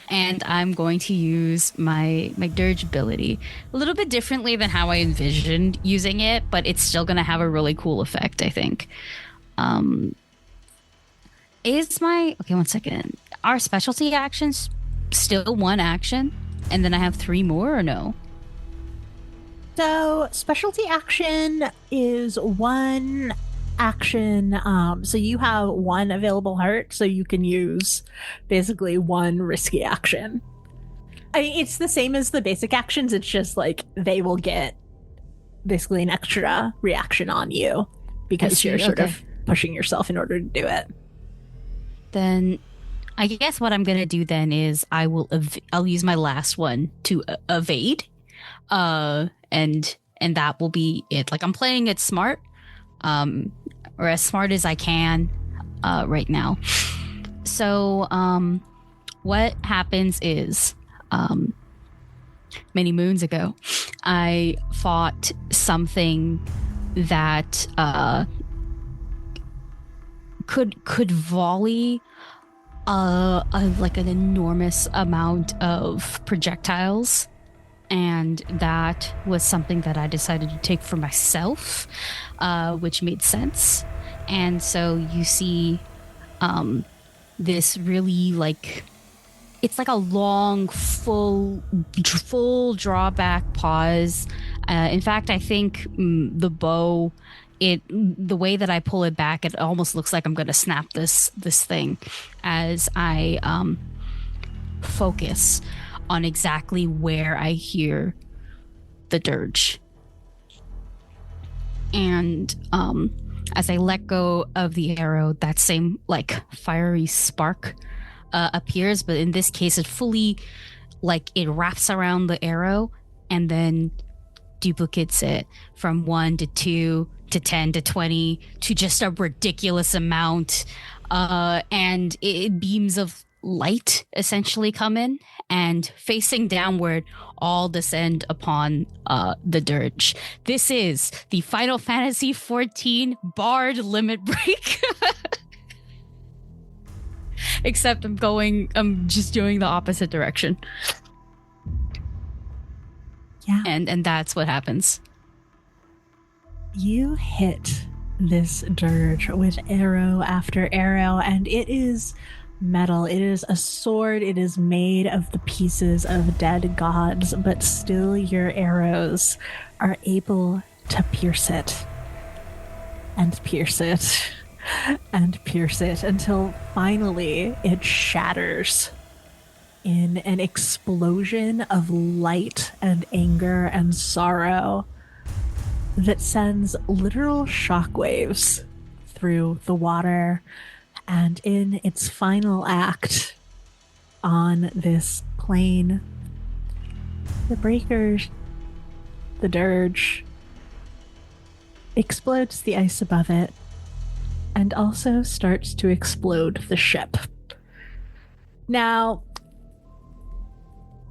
And I'm going to use my dirge ability a little bit differently than how I envisioned using it, but it's still gonna have a really cool effect, I think. Okay, 1 second. Are specialty actions still 1 action? And then I have 3 more, or no? So specialty action is one action. So you have one available heart, so you can use basically one risky action. I mean, it's the same as the basic actions. It's just like they will get basically an extra reaction on you because you're sort of pushing yourself in order to do it. Then I guess what I'm going to do then is I'll use my last one to evade. And that will be it. Like, I'm playing it smart, or as smart as I can, right now. So, what happens is, many moons ago, I fought something that, could volley, like an enormous amount of projectiles. And that was something that I decided to take for myself, which made sense. And so you see this really, like, it's like a long, full drawback pause. In fact, I think the bow, the way that I pull it back, it almost looks like I'm going to snap this thing as I focus on exactly where I hear the dirge. And as I let go of the arrow, that same like fiery spark appears, but in this case it fully, like, it wraps around the arrow and then duplicates it from 1 to 2 to 10 to 20 to just a ridiculous amount, and beams of light essentially come in and, facing downward, all descend upon the dirge. This is the Final Fantasy XIV Bard limit break. Except I'm just doing the opposite direction. Yeah. And that's what happens. You hit this dirge with arrow after arrow, and it is metal. It is a sword. It is made of the pieces of dead gods, but still your arrows are able to pierce it and pierce it and pierce it until finally it shatters in an explosion of light and anger and sorrow that sends literal shockwaves through the water. And in its final act on this plane, the breakers, the dirge, explodes the ice above it and also starts to explode the ship. Now,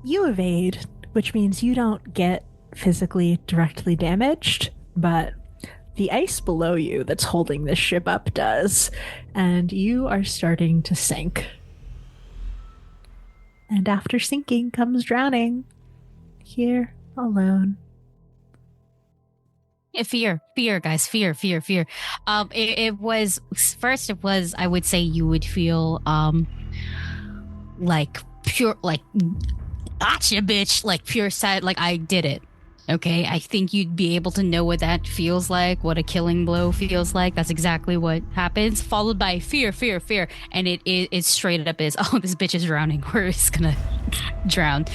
you evade, which means you don't get physically directly damaged, but the ice below you that's holding this ship up does, and you are starting to sink. And after sinking comes drowning, here alone. Fear, guys, fear. It was, I would say you would feel like pure, like, gotcha, bitch, like pure sad, like I did it. Okay, I think you'd be able to know what that feels like, what a killing blow feels like. That's exactly what happens, followed by fear. And it straight up is, oh, this bitch is drowning. We're just gonna drown.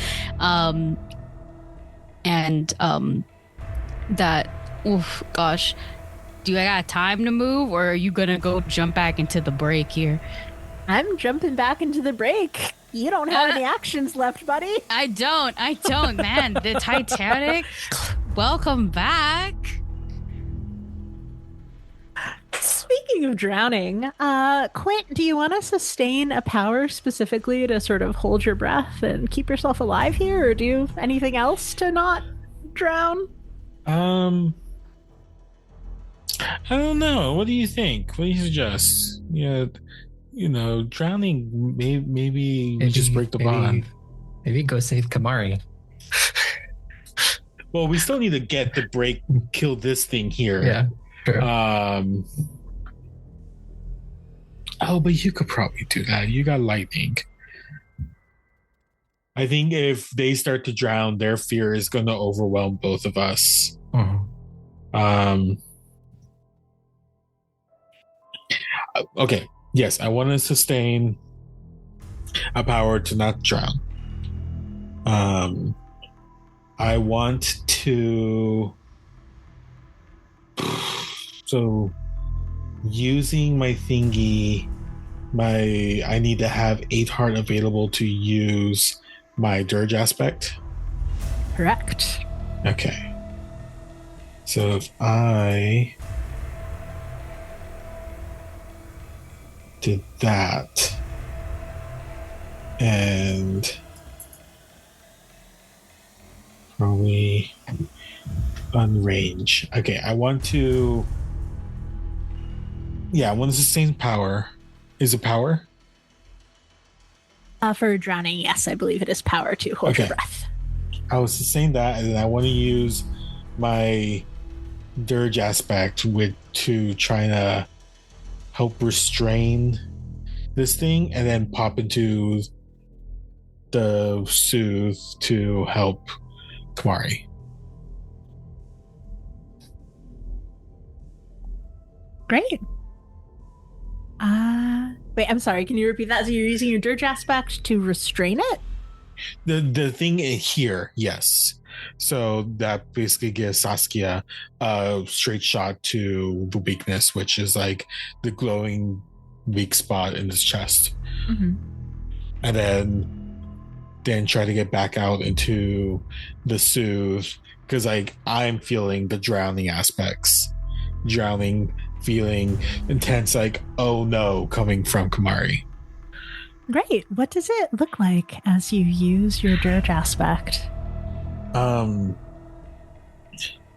That, oof, gosh. Do I got time to move, or are you gonna go jump back into the break here? I'm jumping back into the break. You don't have any actions left, buddy. I don't, man. The Titanic. Welcome back. Speaking of drowning, Quint, do you want to sustain a power specifically to sort of hold your breath and keep yourself alive here, or do you have anything else to not drown? I don't know. What do you think? What do you suggest? Yeah. Drowning, maybe just break the bond. Maybe go save Kamari. Well, we still need to get the break, kill this thing here. Yeah, sure. Oh, but you could probably do that. You got lightning. I think if they start to drown, their fear is going to overwhelm both of us. Okay. Yes, I want to sustain a power to not drown. I want to. So, using my thingy, I need to have 8 heart available to use my dirge aspect. Correct. Okay. So if I did that and probably unrange. Okay, I want to sustain power. Is it power? For drowning, yes, I believe it is power to hold your breath. I was sustain that, and then I want to use my dirge aspect to try to help restrain this thing, and then pop into the soothe to help Kamari. Great. Wait, I'm sorry. Can you repeat that? So you're using your dirge aspect to restrain it? The thing here, yes. So that basically gives Saskia a straight shot to the weakness, which is like the glowing weak spot in his chest. Mm-hmm. And then try to get back out into the soothe, because like I'm feeling the drowning aspects. Feeling intense, like, oh no, coming from Kamari. Great. What does it look like as you use your dirge aspect?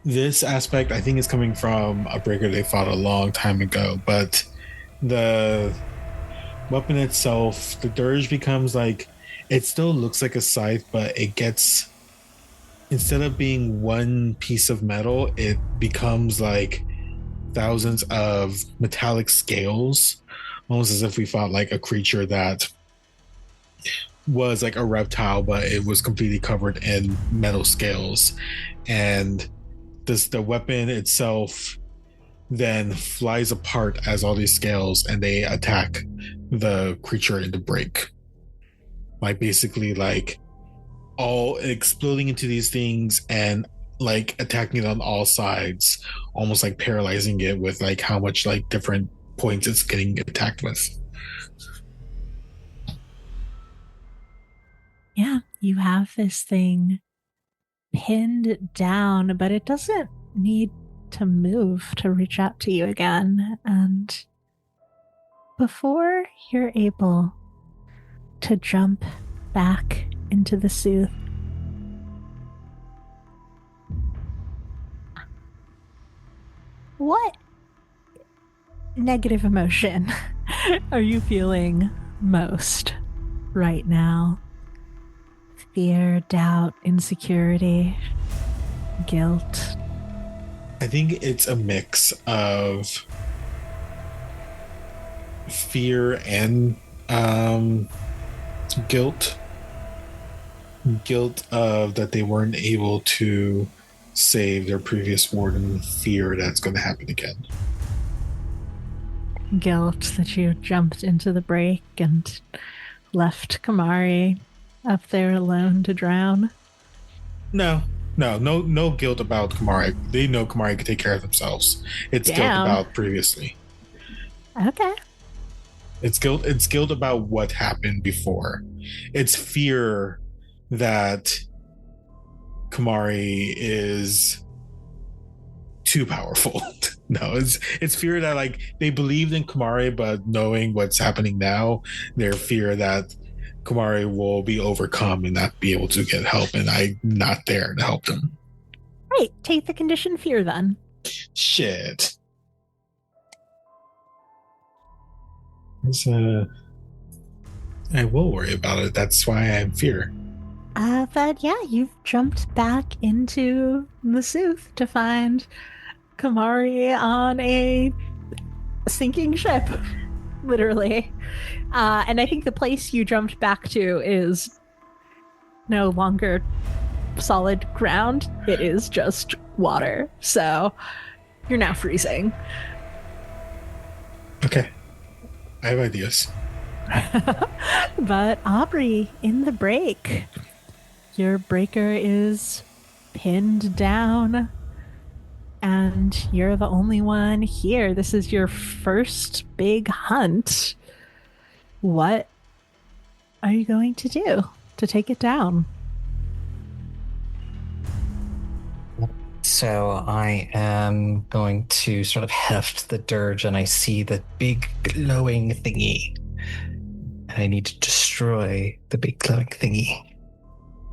This aspect I think is coming from a breaker they fought a long time ago, but the weapon itself, the dirge becomes like, it still looks like a scythe, but it gets, instead of being one piece of metal, it becomes like thousands of metallic scales, almost as if we fought like a creature that was like a reptile, but it was completely covered in metal scales. And the weapon itself then flies apart as all these scales, and they attack the creature in the break. Like basically like all exploding into these things and like attacking it on all sides, almost like paralyzing it with like how much like different points it's getting attacked with. Yeah, you have this thing pinned down, but it doesn't need to move to reach out to you again. And before you're able to jump back into the soothe, what negative emotion are you feeling most right now? Fear, doubt, insecurity, guilt? I think it's a mix of fear and guilt. Guilt of that they weren't able to save their previous warden, fear that's going to happen again. Guilt that you jumped into the break and left Kamari up there alone to drown. No guilt about Kamari. They know Kamari can take care of themselves. It's guilt about previously. Okay. It's guilt about what happened before. It's fear that Kamari is too powerful. No, it's fear that like they believed in Kamari, but knowing what's happening now, their fear that Kamari will be overcome and not be able to get help, and I'm not there to help them. Right, take the condition fear then. Shit. I will worry about it. That's why I'm fear. But yeah, you've jumped back into the soothe to find Kamari on a sinking ship, literally. And I think the place you jumped back to is no longer solid ground. It is just water. So you're now freezing. Okay. I have ideas. But Aubrey, in the break, your breaker is pinned down and you're the only one here. This is your first big hunt. What are you going to do to take it down? So I am going to sort of heft the dirge, and I see the big glowing thingy. And I need to destroy the big glowing thingy.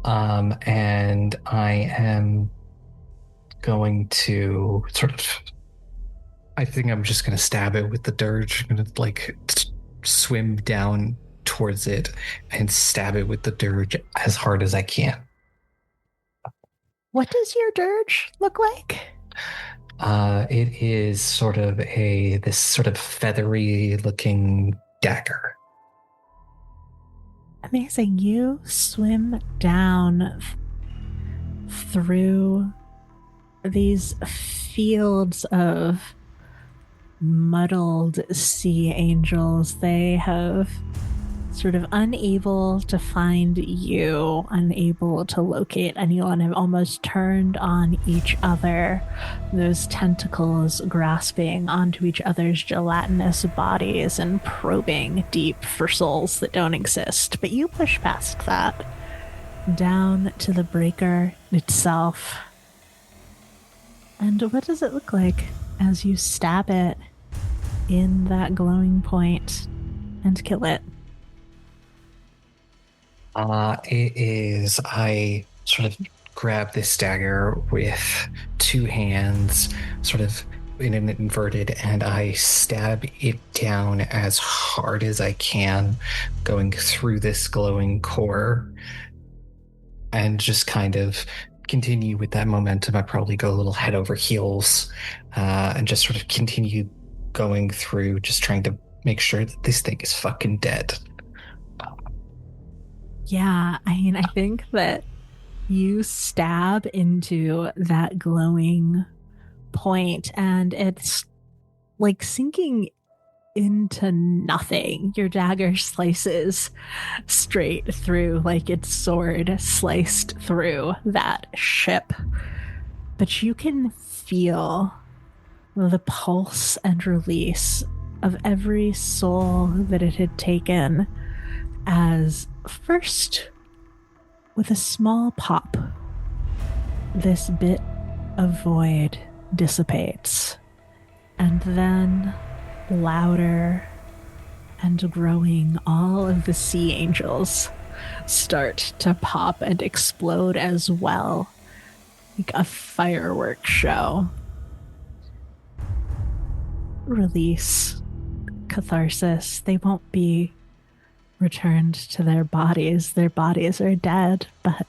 And I am going to sort of... I think I'm just going to stab it with the dirge. I'm going to, like, swim down towards it and stab it with the dirge as hard as I can. What does your dirge look like? It is sort of this sort of feathery looking dagger. Amazing. You swim down through these fields of muddled sea angels. They have sort of unable to find you, unable to locate anyone, have almost turned on each other, those tentacles grasping onto each other's gelatinous bodies and probing deep for souls that don't exist. But you push past that, down to the breaker itself. And what does it look like as you stab it in that glowing point and kill it? I sort of grab this dagger with two hands, sort of in an inverted, and I stab it down as hard as I can, going through this glowing core, and just kind of continue with that momentum. I probably go a little head over heels, and just sort of continue going through, just trying to make sure that this thing is fucking dead. Yeah, I mean, I think that you stab into that glowing point and it's like sinking into nothing. Your dagger slices straight through, like its sword sliced through that ship. But you can feel the pulse and release of every soul that it had taken, as first, with a small pop, this bit of void dissipates, and then louder and growing, all of the sea angels start to pop and explode as well, like a fireworks show. Release, catharsis. They won't be returned to their bodies. Their bodies are dead, but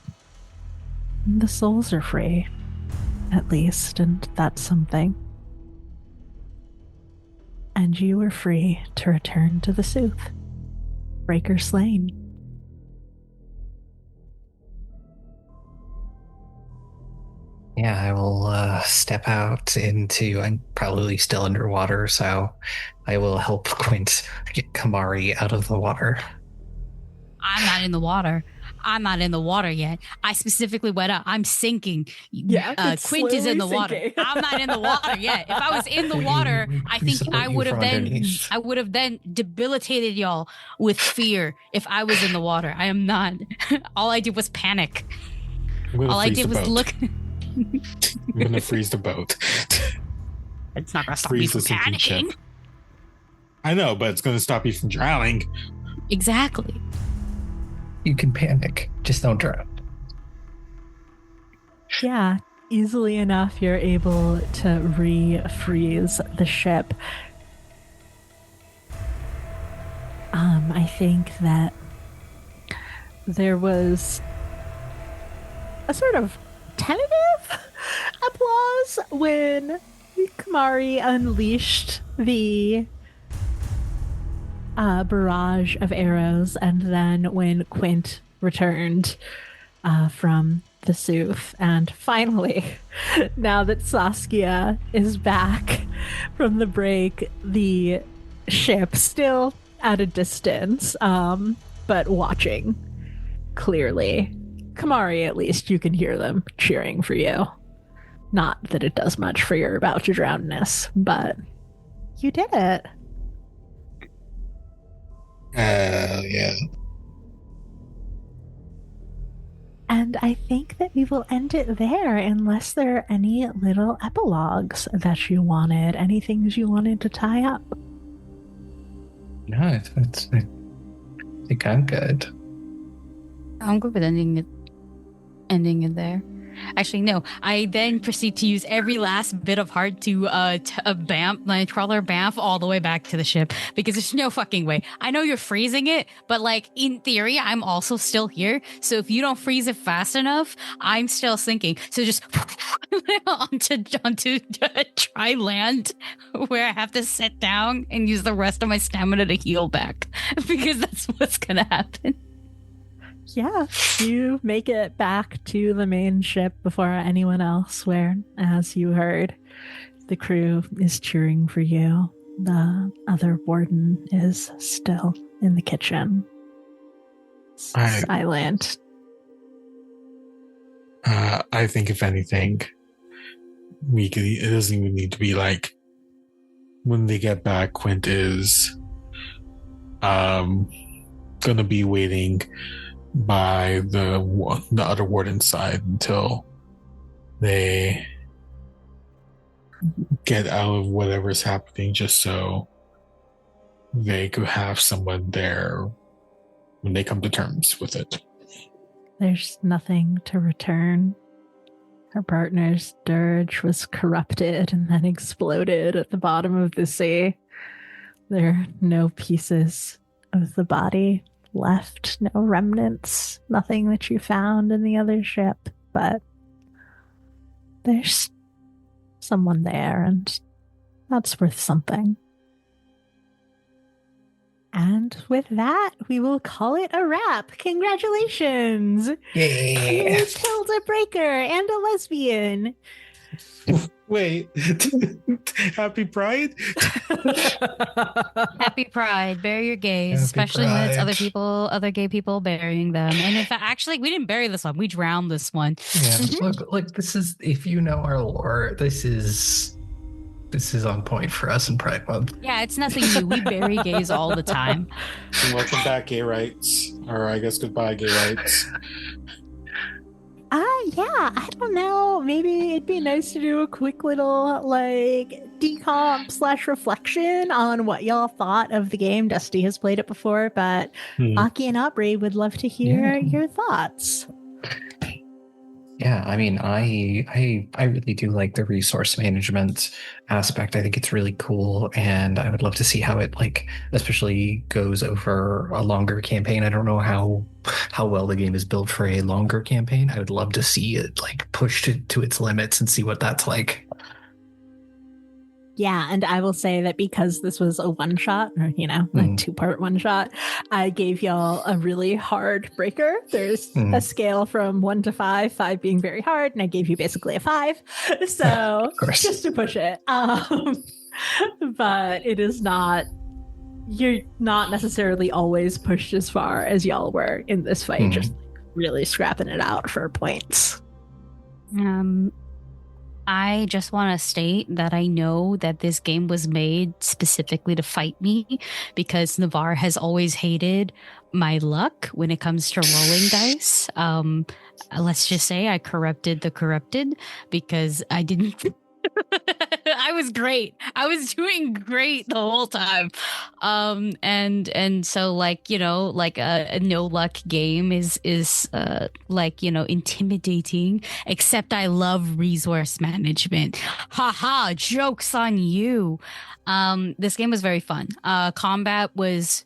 the souls are free, at least, and that's something. And you are free to return to the Sooth. Breaker slain. Yeah, I will step out into... I'm probably still underwater, so I will help Quint get Kamari out of the water. I'm not in the water. I'm not in the water yet. I specifically went out. I'm sinking. Yeah, Quint is in the water. I'm not in the water yet. If I was in the water, I think I would have then debilitated y'all with fear if I was in the water. I am not. All I did was panic. All I did was look. I'm gonna freeze the boat. It's not gonna stop me from panicking. Ship. I know, but it's gonna stop you from drowning. Exactly. You can panic, just don't drown. Yeah, easily enough you're able to re-freeze the ship. I think that there was a sort of tentative applause when Kamari unleashed the barrage of arrows, and then when Quint returned, from the Sooth. And finally, now that Saskia is back from the break, the ship still at a distance, but watching clearly. Kamari, at least you can hear them cheering for you. Not that it does much for your about to drownness, but you did it. Yeah. And I think that we will end it there unless there are any little epilogues that you wanted, any things you wanted to tie up. No, I think I'm good. I'm good with ending it there. Actually, no. I then proceed to use every last bit of heart to bamf my trawler bamf all the way back to the ship because there's no fucking way. I know you're freezing it, but like in theory, I'm also still here. So if you don't freeze it fast enough, I'm still sinking. So just onto dry land where I have to sit down and use the rest of my stamina to heal back because that's what's gonna happen. Yeah, you make it back to the main ship before anyone else, where, as you heard, the crew is cheering for you. The other warden is still in the kitchen. Silent. I think if anything, it doesn't even need to be like when they get back, Quint is gonna be waiting by the other warden's side until they get out of whatever's happening, just so they could have someone there when they come to terms with it. There's nothing to return. Her partner's dirge was corrupted and then exploded at the bottom of the sea. There are no pieces of the body left, no remnants, nothing that you found in the other ship, but there's someone there, and that's worth something. And with that, we will call it a wrap. Congratulations! Yeah. You killed a breaker and a lesbian. Wait, Happy Pride? Happy Pride. Bury your gays, Happy especially when it's Pride. other gay people burying them. And in fact, actually, we didn't bury this one. We drowned this one. Yeah, look, this is, if you know our lore, this is on point for us in Pride Month. Yeah, it's nothing new. We bury gays all the time. Welcome back, gay rights. Or I guess goodbye, gay rights. Yeah, I don't know. Maybe it'd be nice to do a quick little, like, decomp / reflection on what y'all thought of the game. Dusty has played it before, but Aki and Aubrey would love to hear your thoughts. Yeah, I mean, I really do like the resource management aspect. I think it's really cool, and I would love to see how it, like, especially goes over a longer campaign. I don't know how well the game is built for a longer campaign. I would love to see it, like, pushed to its limits and see what that's like. Yeah, and I will say that because this was a one-shot, or, a two-part one-shot, I gave y'all a really hard breaker. There's a scale from 1 to 5, 5 being very hard, and I gave you basically a 5. So, just to push it. But it is not... You're not necessarily always pushed as far as y'all were in this fight, just really scrapping it out for points. I just want to state that I know that this game was made specifically to fight me because Navarre has always hated my luck when it comes to rolling dice. Let's just say I corrupted the corrupted because I didn't... I was great. I was doing great the whole time. And so, like, a no luck game is intimidating, except I love resource management. Haha, joke's on you. This game was very fun. Combat was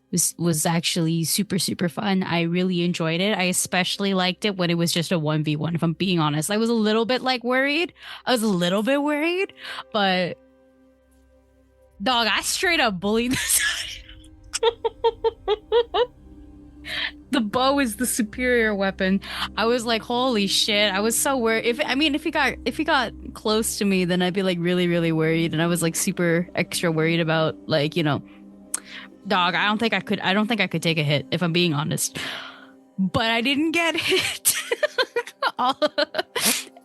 actually super, super fun. I really enjoyed it. I especially liked it when it was just a 1v1, if I'm being honest. I was a little bit worried. But dog, I straight up bullied this. the bow is the superior weapon. I was like, holy shit. I was so worried. If he got close to me, then I'd be like really, really worried. And I was like super extra worried about like, dog, I don't think I could take a hit, if I'm being honest. But I didn't get hit.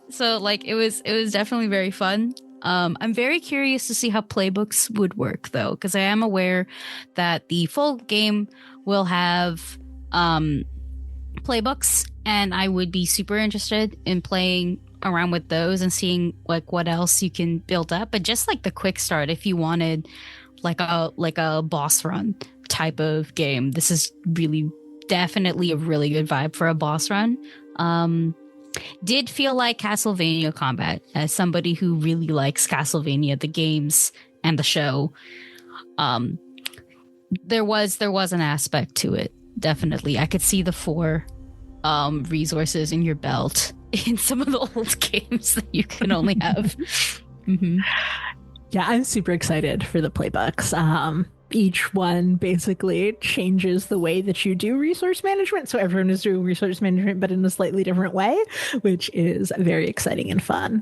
So like it was definitely very fun. I'm very curious to see how playbooks would work though, because I am aware that the full game will have playbooks, and I would be super interested in playing around with those and seeing like what else you can build up. But just like the quick start, if you wanted like a boss run type of game, this is really definitely a really good vibe for a boss run. Did feel like Castlevania combat, as somebody who really likes Castlevania, the games and the show. There was an aspect to it. Definitely. I could see the 4 resources in your belt in some of the old games that you can only have. Mm-hmm. Yeah, I'm super excited for the playbooks. Each one basically changes the way that you do resource management. So everyone is doing resource management, but in a slightly different way, which is very exciting and fun.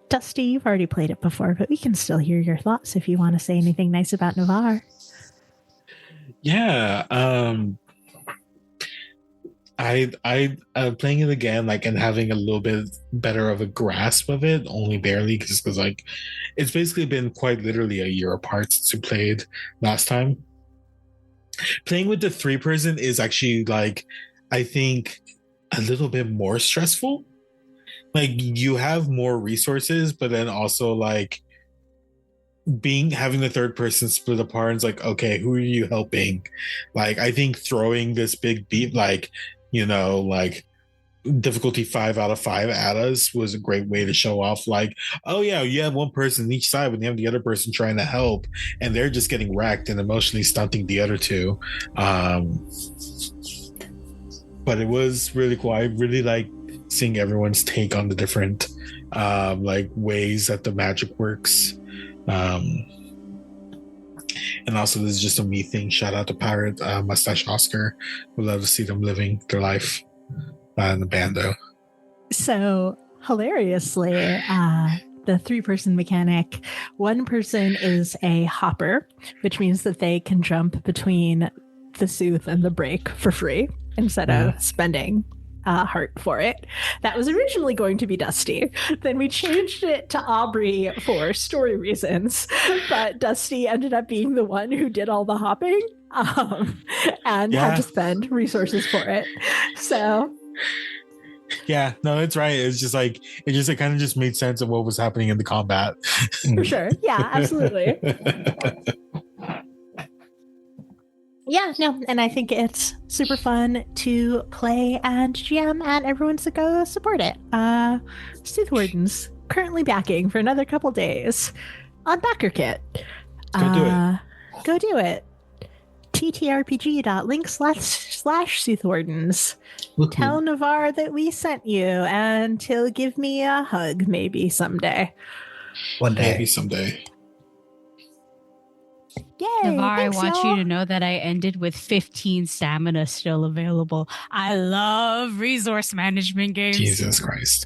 Dusty, you've already played it before, but we can still hear your thoughts if you want to say anything nice about Navarre. Yeah. I playing it again, like, and having a little bit better of a grasp of it, only barely, because like it's basically been quite literally a year apart since we played last time. Playing with the 3-person is actually, like, I think a little bit more stressful. Like, you have more resources, but then also like having the 3rd person split apart, it's like, okay, who are you helping? Like, I think throwing this big beat, like, like difficulty 5 out of 5 at us was a great way to show off, like, oh yeah, you have one person on each side when you have the other person trying to help, and they're just getting wrecked and emotionally stunting the other two. But it was really cool. I really like seeing everyone's take on the different like ways that the magic works. And also, this is just a me thing. Shout out to Pirate Mustache Oscar. Would love to see them living their life in the bando. So hilariously, the 3-person mechanic, one person is a hopper, which means that they can jump between the Sooth and the break for free instead of spending heart for it. That was originally going to be Dusty. Then we changed it to Aubrey for story reasons, but Dusty ended up being the one who did all the hopping and had to spend resources for it. So yeah, no, it's right. It's just like it kind of just made sense of what was happening in the combat. For sure. Yeah, absolutely. Yeah, no, and I think it's super fun to play and GM, and everyone to go support it. Soothwardens currently backing for another couple days on BackerKit. Go do it. Go do it. ttrpg.link/Soothwardens. Tell Navarre that we sent you, and he'll give me a hug maybe someday. One day. Maybe someday. Yay! Navarre, Thanks, I want y'all. you to know that I ended with 15 stamina still available. I love resource management games. Jesus Christ.